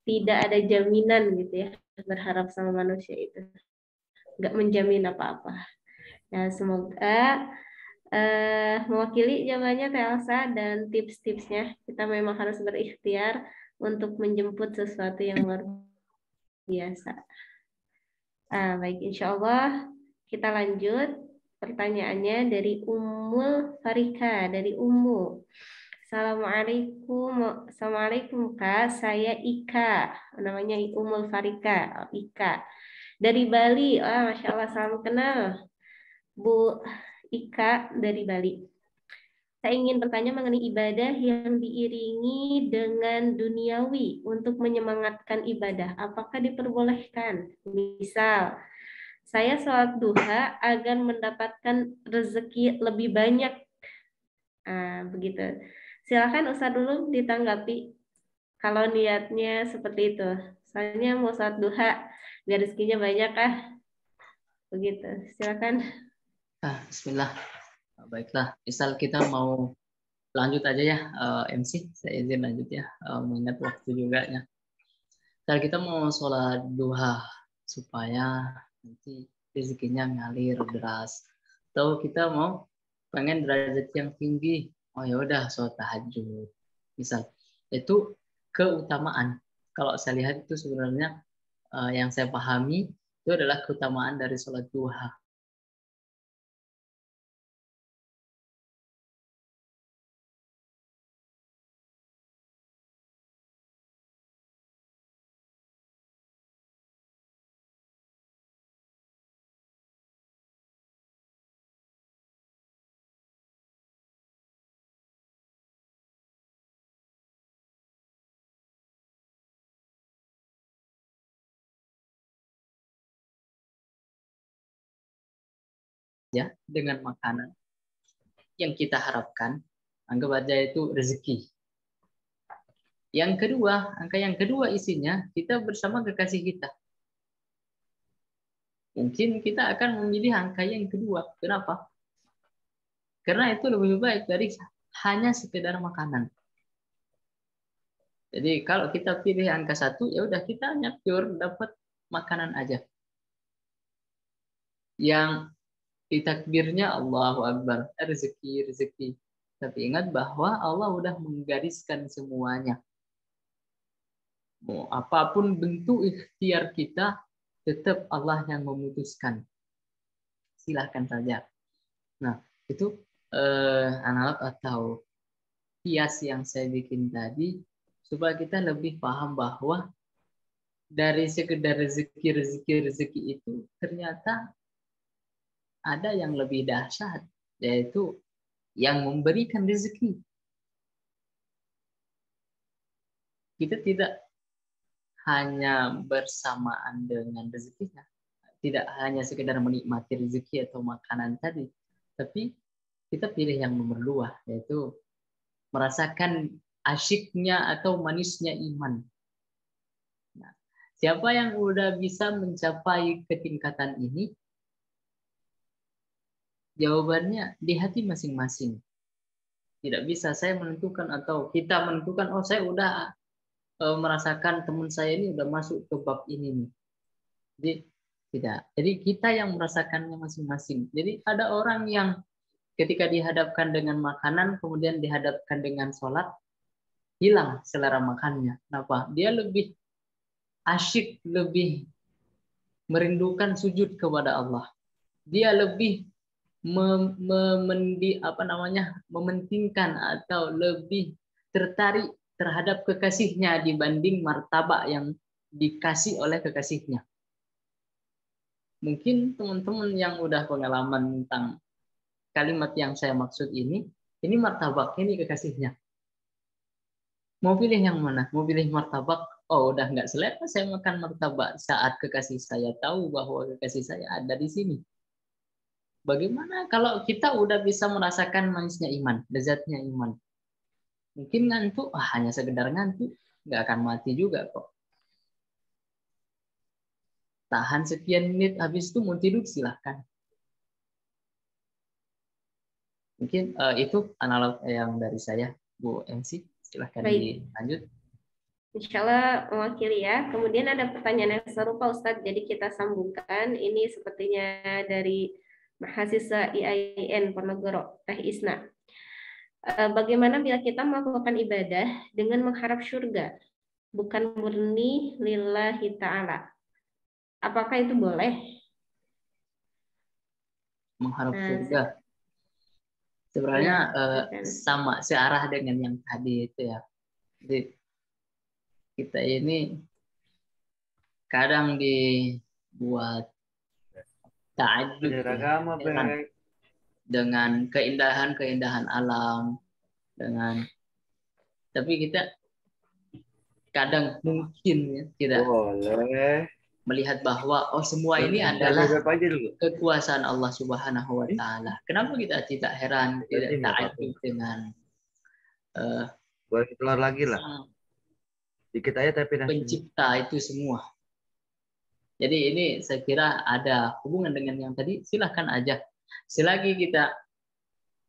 tidak ada jaminan gitu ya berharap sama manusia itu, nggak menjamin apa-apa. Nah, semoga mewakili jawabannya Teh Elsa dan tips-tipsnya. Kita memang harus berikhtiar untuk menjemput sesuatu yang luar biasa. Baik, insya Allah kita lanjut. Pertanyaannya dari Ummul Farika, dari Ummu. Assalamualaikum Kak, saya Ika, namanya Ummul Farika, Ika. Dari Bali, Masya Allah, salam kenal. Bu Ika dari Bali. Saya ingin bertanya mengenai ibadah yang diiringi dengan duniawi untuk menyemangatkan ibadah. Apakah diperbolehkan? Misal, saya sholat duha agar mendapatkan rezeki lebih banyak. Begitu. Silakan Ustadz dulu ditanggapi kalau niatnya seperti itu. Soalnya mau sholat duha biar rezekinya banyak begitu. Silakan. Bismillah. Baiklah, misal kita mau lanjut aja ya, MC, saya izin lanjut ya, mengingat waktu juga ya. Misal kita mau sholat duha supaya nanti rezekinya ngalir deras, atau kita mau pengen derajat yang tinggi, oh ya udah sholat tahajud. Misal itu keutamaan. Kalau saya lihat itu sebenarnya yang saya pahami itu adalah keutamaan dari sholat duha. Ya, dengan makanan yang kita harapkan, anggap aja itu rezeki. Yang kedua, angka yang kedua isinya kita bersama kekasih kita. Mungkin kita akan memilih angka yang kedua. Kenapa? Karena itu lebih baik dari hanya sekedar makanan. Jadi kalau kita pilih angka 1, ya udah kita hanya pure dapat makanan aja. Yang ditakbirnya Allahu Akbar, rezeki, rezeki. Tapi ingat bahwa Allah udah menggariskan semuanya. Mau apapun bentuk ikhtiar kita, tetap Allah yang memutuskan. Silahkan saja. Nah, itu analog atau kias yang saya bikin tadi, supaya kita lebih paham bahwa dari sekedar rezeki itu ternyata ada yang lebih dahsyat, yaitu yang memberikan rezeki. Kita tidak hanya bersamaan dengan rezekinya, tidak hanya sekedar menikmati rezeki atau makanan tadi, tapi kita pilih yang nomor 2, yaitu merasakan asyiknya atau manisnya iman. Nah, siapa yang udah bisa mencapai ketingkatan ini? Jawabannya di hati masing-masing. Tidak bisa saya menentukan atau kita menentukan, oh saya udah merasakan teman saya ini udah masuk ke bab ini nih. Jadi tidak. Jadi kita yang merasakannya masing-masing. Jadi ada orang yang ketika dihadapkan dengan makanan, kemudian dihadapkan dengan sholat, hilang selera makannya. Kenapa? Dia lebih asyik, lebih merindukan sujud kepada Allah. Dia lebih mementingkan atau lebih tertarik terhadap kekasihnya dibanding martabak yang dikasih oleh kekasihnya. Mungkin teman-teman yang udah pengalaman tentang kalimat yang saya maksud ini martabak, ini kekasihnya. Mau pilih yang mana? Mau pilih martabak? Oh, udah nggak selera saya makan martabak saat kekasih saya tahu bahwa kekasih saya ada di sini. Bagaimana kalau kita udah bisa merasakan manisnya iman, lezatnya iman? Mungkin ngantuk, hanya sekedar ngantuk, nggak akan mati juga kok. Tahan sekian menit, habis itu mau tidur silahkan. Mungkin itu analog yang dari saya, Bu MC. Silahkan dilanjut. Insya Allah mewakili ya. Kemudian ada pertanyaan yang serupa Ustadz, jadi kita sambungkan. Ini sepertinya dari mahasiswa IAIN Ponorogo, Teh Isna. Bagaimana bila kita melakukan ibadah dengan mengharap surga, bukan murni lillahi ta'ala? Apakah itu boleh? Mengharap surga. Sebenarnya sama, searah dengan yang tadi itu ya. Jadi kita ini kadang dibuat ta'ajjub dengan keindahan alam, tapi kita kadang mungkin ya, tidak melihat bahwa semua ini adalah kekuasaan Allah Subhanahu wa taala. Kenapa kita tidak heran, tidak ta'ajjub dengan keluar lagi lah. Dikit aja tapi pencipta itu semua. Jadi ini saya kira ada hubungan dengan yang tadi, silahkan aja. Selagi kita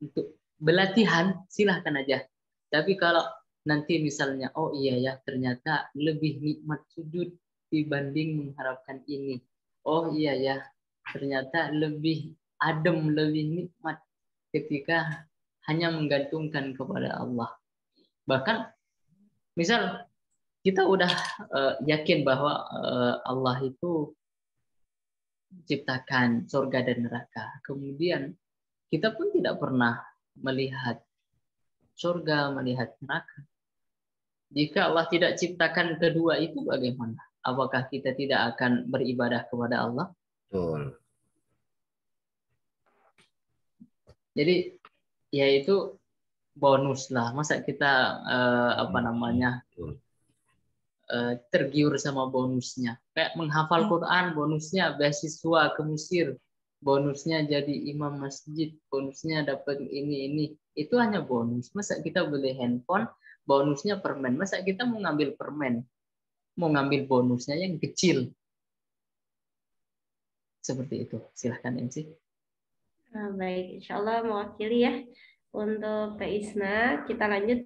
untuk berlatihan, silahkan aja. Tapi kalau nanti misalnya, oh iya ya, ternyata lebih nikmat sujud dibanding mengharapkan ini. Oh iya ya, ternyata lebih adem, lebih nikmat ketika hanya menggantungkan kepada Allah. Bahkan, misal kita udah yakin bahwa Allah itu ciptakan surga dan neraka. Kemudian kita pun tidak pernah melihat surga, melihat neraka. Jika Allah tidak ciptakan kedua itu bagaimana? Apakah kita tidak akan beribadah kepada Allah? Betul. Jadi ya itu bonus lah. Masa kita tergiur sama bonusnya. Kayak menghafal Quran, bonusnya beasiswa ke Mesir, bonusnya jadi imam masjid, bonusnya dapat ini. Itu hanya bonus. Masa kita beli handphone, bonusnya permen. Masa kita mau ngambil permen, mau ngambil bonusnya yang kecil. Seperti itu. Silahkan MC. Baik, insya Allah mewakili ya. Untuk Teh Isna, kita lanjut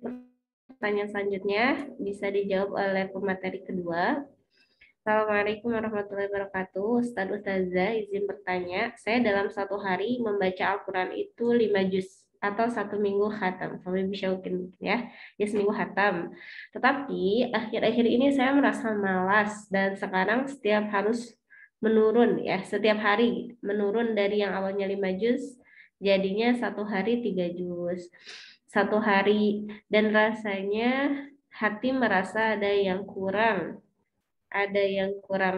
pertanyaan selanjutnya, bisa dijawab oleh pemateri kedua. Assalamualaikum warahmatullahi wabarakatuh. Ustazah izin bertanya, saya dalam satu hari membaca Al-Quran itu 5 juz atau 1 minggu khatam. Sampai bisa mungkin ya seminggu khatam. Tetapi akhir-akhir ini saya merasa malas dan sekarang harus menurun ya, setiap hari menurun dari yang awalnya 5 juz jadinya 1 hari 3 juz. 1 hari, dan rasanya hati merasa ada yang kurang.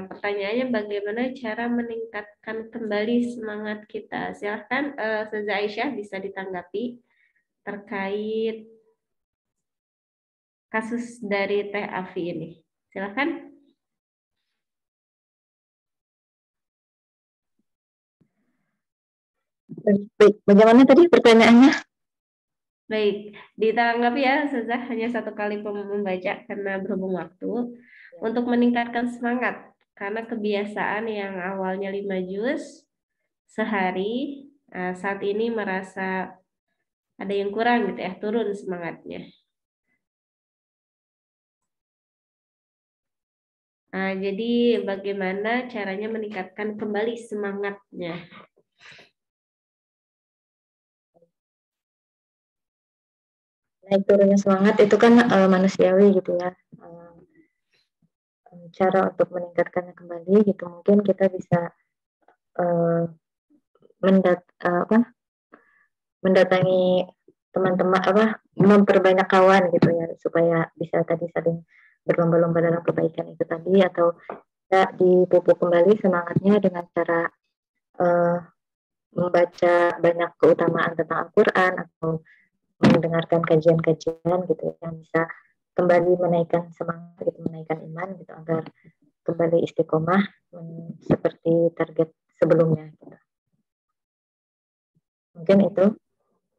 Pertanyaannya bagaimana cara meningkatkan kembali semangat kita? Silahkan Ustazah Aisyah bisa ditanggapi terkait kasus dari Teh Afi ini. Silahkan. Baik, bagaimana tadi pertanyaannya? Baik, ditanggapi ya Ustazah, hanya 1 kali membaca karena berhubung waktu. Untuk meningkatkan semangat, karena kebiasaan yang awalnya 5 juz sehari, saat ini merasa ada yang kurang gitu ya, turun semangatnya. Jadi bagaimana caranya meningkatkan kembali semangatnya? Naik turunnya semangat itu kan manusiawi gitu ya. Cara untuk meningkatkannya kembali gitu mungkin kita bisa mendatangi teman-teman memperbanyak kawan gitu ya, supaya bisa tadi saling berlomba-lomba dalam kebaikan itu tadi, atau ya dipupuk kembali semangatnya dengan cara membaca banyak keutamaan tentang Al-Quran atau mendengarkan kajian-kajian gitu yang bisa kembali menaikkan semangat gitu, menaikkan iman gitu, agar kembali istiqomah seperti target sebelumnya gitu. Mungkin itu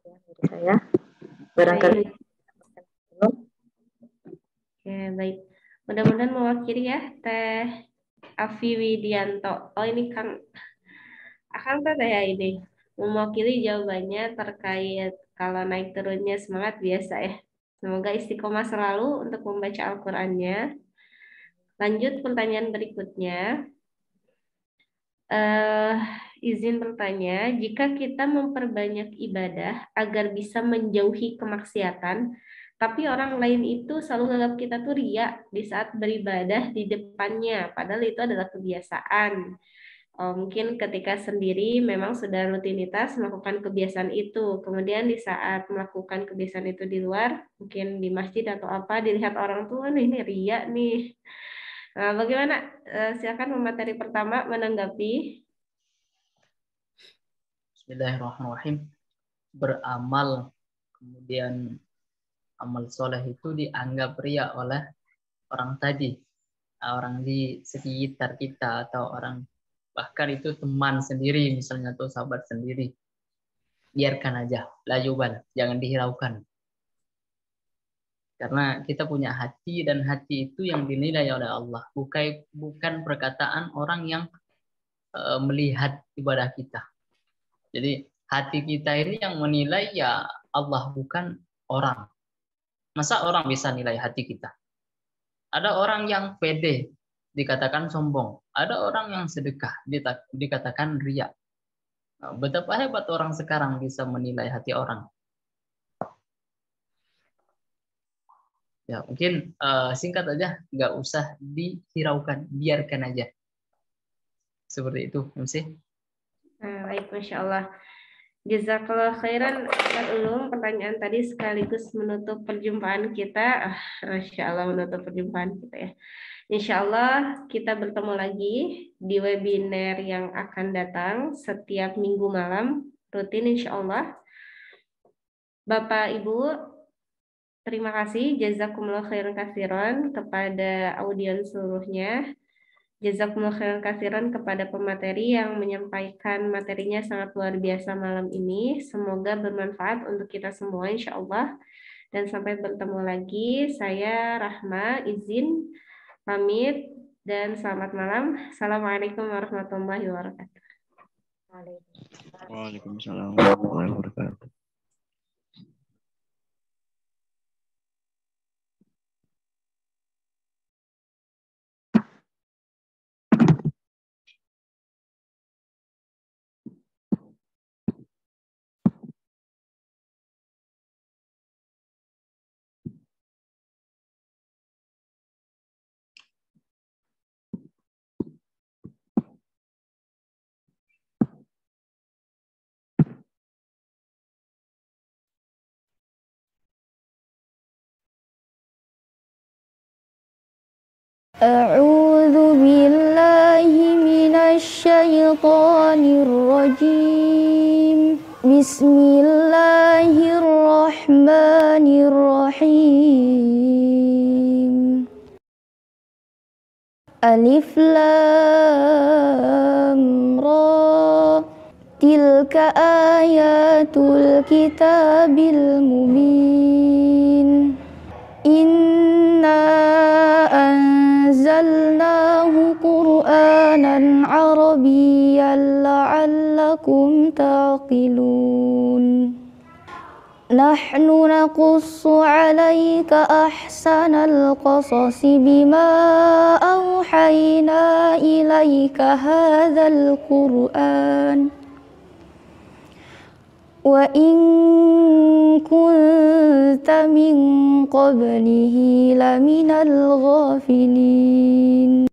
ya dari saya. Barangkali. Oke, baik. Mudah-mudahan mewakili ya Teh Afi Widianto. Oh, ini Kang Teh ya ini. Mewakili jawabannya terkait kalau naik turunnya semangat biasa ya. Semoga istiqomah selalu untuk membaca Al-Qur'annya. Lanjut pertanyaan berikutnya. Izin bertanya, jika kita memperbanyak ibadah agar bisa menjauhi kemaksiatan, tapi orang lain itu selalu menganggap kita tuh ria di saat beribadah di depannya, padahal itu adalah kebiasaan. Mungkin ketika sendiri memang sudah rutinitas melakukan kebiasaan itu, kemudian di saat melakukan kebiasaan itu di luar, mungkin di masjid atau apa, dilihat orang tuh, ini ria nih. Bagaimana? Silakan pemateri pertama menanggapi. Bismillahirrahmanirrahim. Beramal kemudian amal soleh itu dianggap ria oleh orang tadi, orang di sekitar kita, atau orang bahkan itu teman sendiri misalnya atau sahabat sendiri. Biarkan aja, la yubal, jangan dihiraukan. Karena kita punya hati, dan hati itu yang dinilai oleh Allah, bukan perkataan orang yang melihat ibadah kita. Jadi hati kita ini yang menilai ya Allah, bukan orang. Masa orang bisa nilai hati kita? Ada orang yang pede, dikatakan sombong. Ada orang yang sedekah, dikatakan riya. Betapa hebat orang sekarang bisa menilai hati orang. Ya, mungkin singkat aja, nggak usah dihiraukan, biarkan aja. Seperti itu, MC. Baik, Masya Allah. Jazakallah khairan, Ustaz Ulum. Pertanyaan tadi sekaligus menutup perjumpaan kita. Masya Allah, menutup perjumpaan kita ya. Insya Allah kita bertemu lagi di webinar yang akan datang setiap minggu malam, rutin insya Allah. Bapak, Ibu, terima kasih. Jazakumullah khairan katsiran kepada audiens seluruhnya. Jazakumullah khairan katsiran kepada pemateri yang menyampaikan materinya sangat luar biasa malam ini. Semoga bermanfaat untuk kita semua insya Allah. Dan sampai bertemu lagi, saya Rahma izin pamit dan selamat malam. Assalamualaikum warahmatullahi wabarakatuh. Waalaikumsalam warahmatullahi wabarakatuh. A'udzu billahi minasy syaithanir rajim. Bismillahirrahmanirrahim. Alif lam ra. Tilka ayatul kitabil mubin. Inna anzalnahu Qur'anan Arabiyyan la'allakum taqilun. Nahnu naqussu 'alaika ahsanal qasasi bima awhayna ilaika hadzal Qur'an. Wa in kunta min qablihi laminal ghafilin.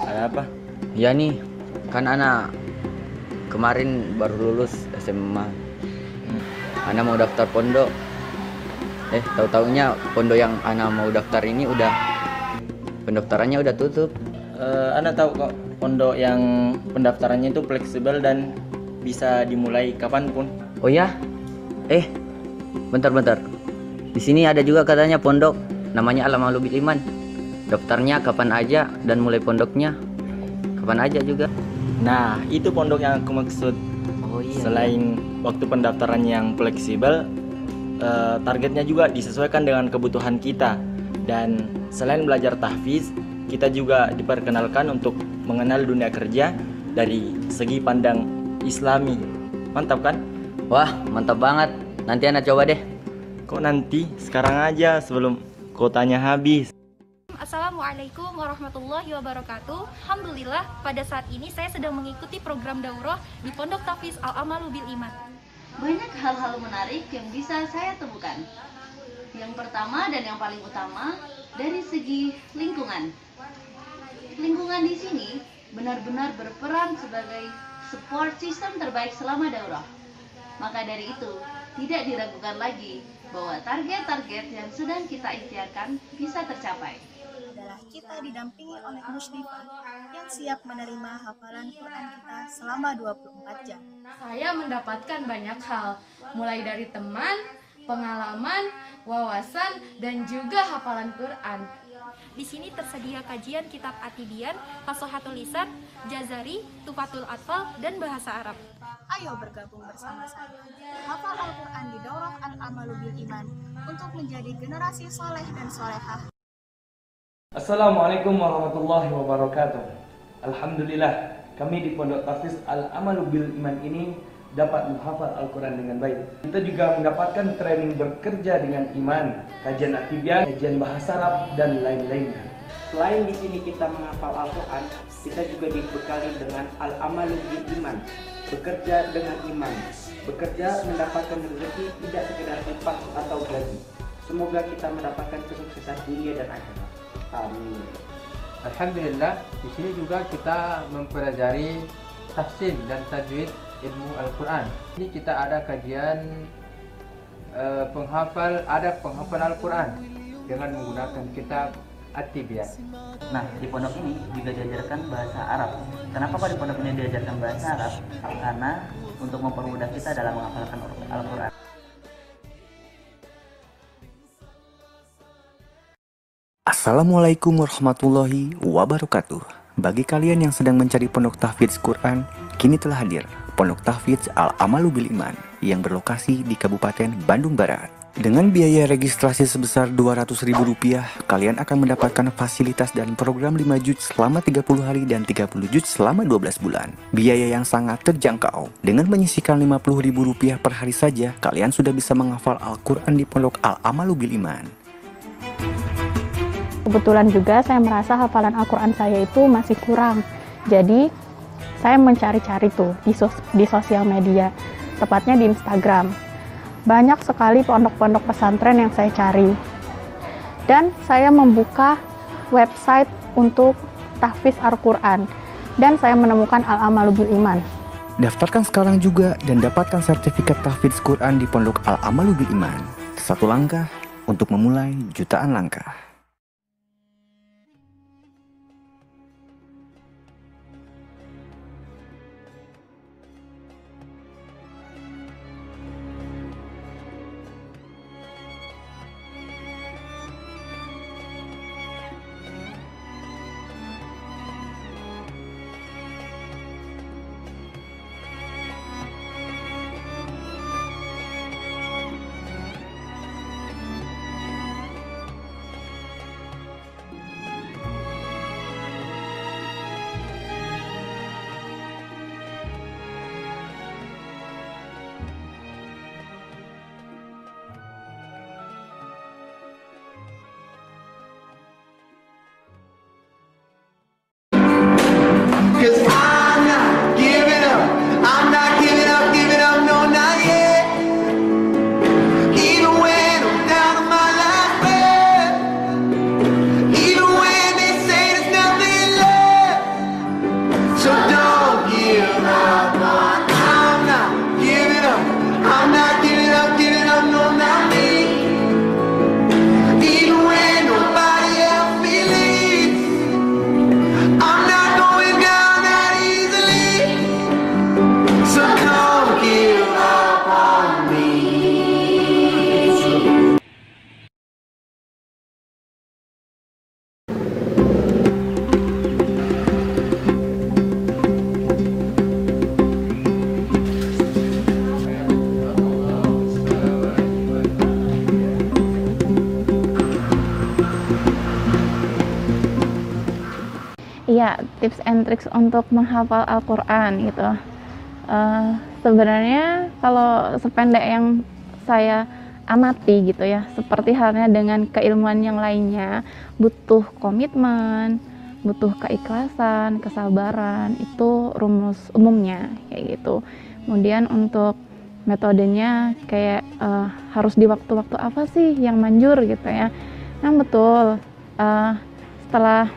Ada apa? Ya nih, kan Ana kemarin baru lulus SMA. Ana mau daftar pondok. Tahu-taunya pondok yang Ana mau daftar ini pendaftarannya udah tutup. Ana tahu kok pondok yang pendaftarannya itu fleksibel dan bisa dimulai kapanpun. Oh ya? Bentar. Di sini ada juga katanya pondok namanya Al-Amalu Bil Iman. Daftarnya kapan aja dan mulai pondoknya kapan aja juga. Nah, itu pondok yang aku maksud. Oh iya. Selain waktu pendaftaran yang fleksibel, targetnya juga disesuaikan dengan kebutuhan kita. Dan selain belajar tahfiz, kita juga diperkenalkan untuk mengenal dunia kerja dari segi pandang Islami. Mantap kan? Wah, mantap banget. Nanti Ana coba deh. Kok nanti? Sekarang aja sebelum kuotanya habis. Assalamualaikum warahmatullahi wabarakatuh. Alhamdulillah, pada saat ini saya sedang mengikuti program daurah di Pondok Tahfiz Al-Amalu Bil Iman. Banyak hal-hal menarik yang bisa saya temukan. Yang pertama dan yang paling utama dari segi lingkungan. Lingkungan di sini benar-benar berperan sebagai support system terbaik selama daurah. Maka dari itu, tidak diragukan lagi bahwa target-target yang sedang kita ikhtiarkan bisa tercapai. Adalah kita didampingi oleh musyrifah yang siap menerima hafalan Quran kita selama 24 jam. Saya mendapatkan banyak hal, mulai dari teman, pengalaman, wawasan, dan juga hafalan Quran. Di sini tersedia kajian kitab At-Tibyan, Fasohatul Lisan, Jazari, Tufatul Atfal, dan bahasa Arab. Ayo bergabung bersama saya, hafal Al-Quran di Daurah Al-Amalu Bil Iman untuk menjadi generasi soleh dan solehah. Assalamualaikum warahmatullahi wabarakatuh. Alhamdulillah, kami di Pondok Tahfiz Al-Amalu Bil Iman ini dapat menghafal Al-Quran dengan baik. Kita juga mendapatkan training bekerja dengan iman, kajian At-Tibyan, kajian bahasa Arab, dan lain-lainnya. Selain di sini kita menghafal Al-Quran, kita juga dibekali dengan Al-Amalu Bil Iman, bekerja dengan iman, bekerja mendapatkan rezeki tidak sekedar upah atau gaji. Semoga kita mendapatkan kesuksesan dunia dan akhirat. Amin. Alhamdulillah, di sini juga kita mempelajari tafsir dan tajwid ilmu Al-Quran. Ini kita ada kajian penghafal Al-Quran dengan menggunakan kitab At-Tibyan. Nah, di pondok ini juga diajarkan bahasa Arab. Kenapa kok di pondok ini diajarkan bahasa Arab? Karena untuk mempermudah kita dalam menghafalkan Al-Quran. Assalamualaikum warahmatullahi wabarakatuh. Bagi kalian yang sedang mencari pondok tahfidz Quran, kini telah hadir Pondok Tahfidz Al-Amalu Bil Iman yang berlokasi di Kabupaten Bandung Barat. Dengan biaya registrasi sebesar Rp200.000, kalian akan mendapatkan fasilitas dan program 5 juz selama 30 hari dan 30 juz selama 12 bulan. Biaya yang sangat terjangkau. Dengan menyisihkan Rp50.000 per hari saja, kalian sudah bisa menghafal Al-Quran di Pondok Al-Amalu Bil Iman. Kebetulan juga saya merasa hafalan Al-Quran saya itu masih kurang. Jadi saya mencari-cari tuh di sosial media, tepatnya di Instagram. Banyak sekali pondok-pondok pesantren yang saya cari. Dan saya membuka website untuk tahfiz Al-Quran. Dan saya menemukan Al-Amalu Bil Iman. Daftarkan sekarang juga dan dapatkan sertifikat tahfidz Quran di Pondok Al-Amalu Bil Iman. Satu langkah untuk memulai jutaan langkah. tips and tricks untuk menghafal Al-Quran gitu. Sebenarnya kalau sependek yang saya amati gitu ya, seperti halnya dengan keilmuan yang lainnya, butuh komitmen, butuh keikhlasan, kesabaran, itu rumus umumnya kayak gitu. Kemudian untuk metodenya kayak harus di waktu-waktu apa sih yang manjur gitu ya. Nah betul, setelah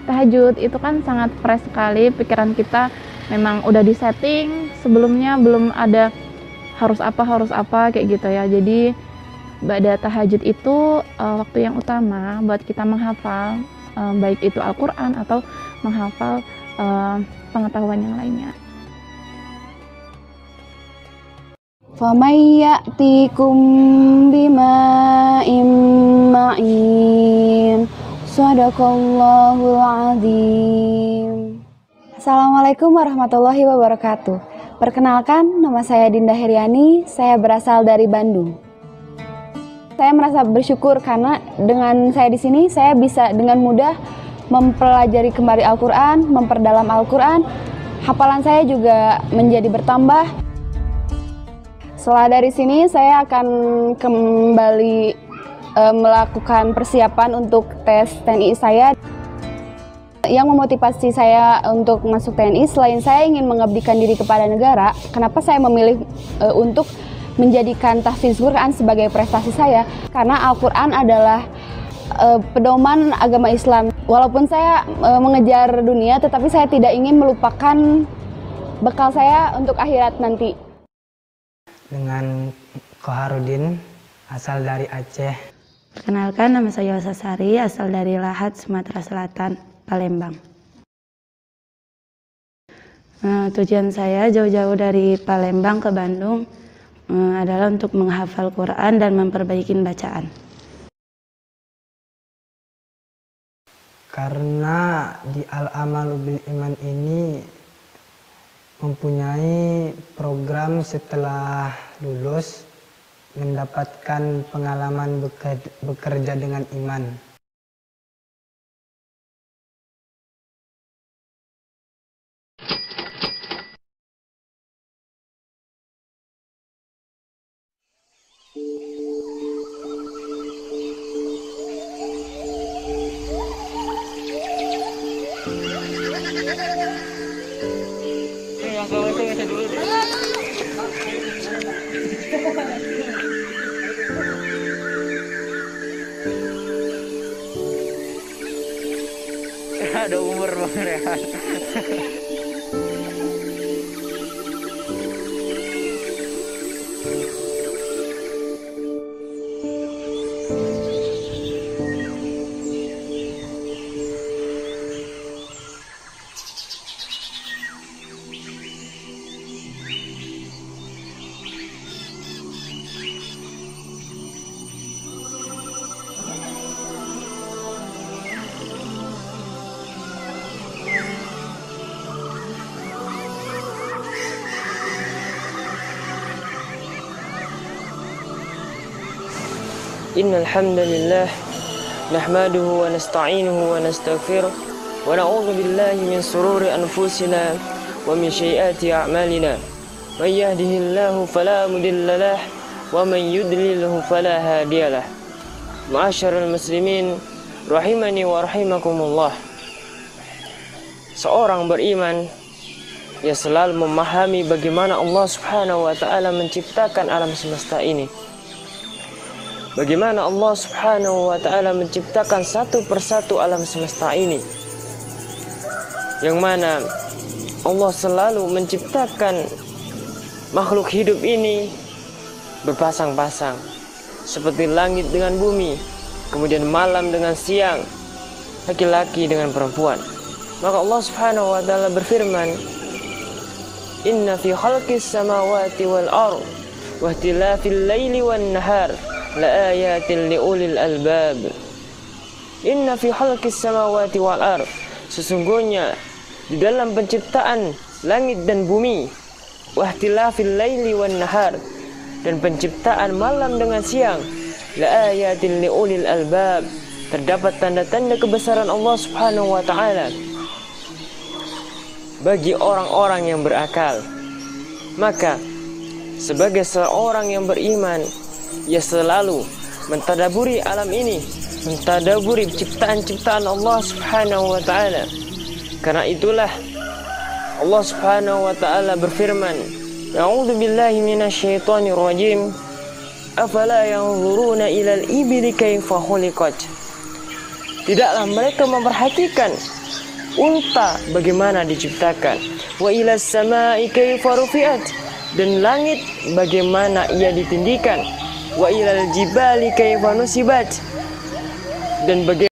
tahajud itu kan sangat fresh sekali, pikiran kita memang udah disetting sebelumnya, belum ada harus apa kayak gitu ya. Jadi ba'da tahajud itu waktu yang utama buat kita menghafal, baik itu Al-Quran atau menghafal pengetahuan yang lainnya. فَمَنْ يَأْتِكُمْ بِمَاءٍ مَّعِينٍ Sadaqallahul Azim. Assalamualaikum warahmatullahi wabarakatuh. Perkenalkan, nama saya Dinda Heriani, saya berasal dari Bandung. Saya merasa bersyukur karena dengan saya di sini, saya bisa dengan mudah mempelajari kembali Al-Quran, memperdalam Al-Quran. Hafalan saya juga menjadi bertambah. Setelah dari sini, saya akan kembali melakukan persiapan untuk tes TNI saya. Yang memotivasi saya untuk masuk TNI, selain saya ingin mengabdikan diri kepada negara, kenapa saya memilih untuk menjadikan tahfiz Quran sebagai prestasi saya? Karena Al-Quran adalah pedoman agama Islam. Walaupun saya mengejar dunia, tetapi saya tidak ingin melupakan bekal saya untuk akhirat nanti. Dengan Koharudin, asal dari Aceh. Perkenalkan, nama saya Yosa Sari, asal dari Lahat, Sumatera Selatan, Palembang. Tujuan saya jauh-jauh dari Palembang ke Bandung adalah untuk menghafal Quran dan memperbaiki bacaan. Karena di Al-Amalu Bil Iman ini mempunyai program setelah lulus mendapatkan pengalaman bekerja dengan iman. Ada umur Bang Rehan. Innal hamdalillah nahmaduhu wa nasta'inuhu wa nastaghfiruh wa na'udzu billahi min shururi anfusina wa min sayyiati a'malina. May yahdihillahu fala mudilla lahu wa man yudlilhu fala hadiyalah. Ma'asyiral muslimin rahimani wa rahimakumullah. Seorang beriman ia selalu memahami bagaimana Allah Subhanahu wa taala menciptakan alam semesta ini. Bagaimana Allah Subhanahu wa ta'ala menciptakan satu persatu alam semesta ini, yang mana Allah selalu menciptakan makhluk hidup ini berpasang-pasang, seperti langit dengan bumi, kemudian malam dengan siang, laki-laki dengan perempuan. Maka Allah Subhanahu wa ta'ala berfirman, Inna fi khalqis samawati wal ardh wa ikhtilafil laili wan nahar la ayatin liulil albab. Inna fi khalqis samawati wal ardh, sesungguhnya di dalam penciptaan langit dan bumi, wa ikhtilafil laili wan nahar, dan penciptaan malam dengan siang, la ayatin liulil albab, terdapat tanda-tanda kebesaran Allah Subhanahu wa taala bagi orang-orang yang berakal. Maka sebagai seorang yang beriman, ia selalu mentadaburi alam ini, mentadaburi ciptaan-ciptaan Allah Subhanahu wa taala. Karena itulah Allah Subhanahu wa taala berfirman, "A'udzu billahi minasyaitonir rajim. Afala yanzuruna ilal ibili kaifa khuliqat." Tidaklah mereka memperhatikan unta bagaimana diciptakan. Wa ilas samai kaifa rufi'at, dan langit bagaimana ia ditinggikan. Wa ilal jibali kaifa nusibat, dan bagaimana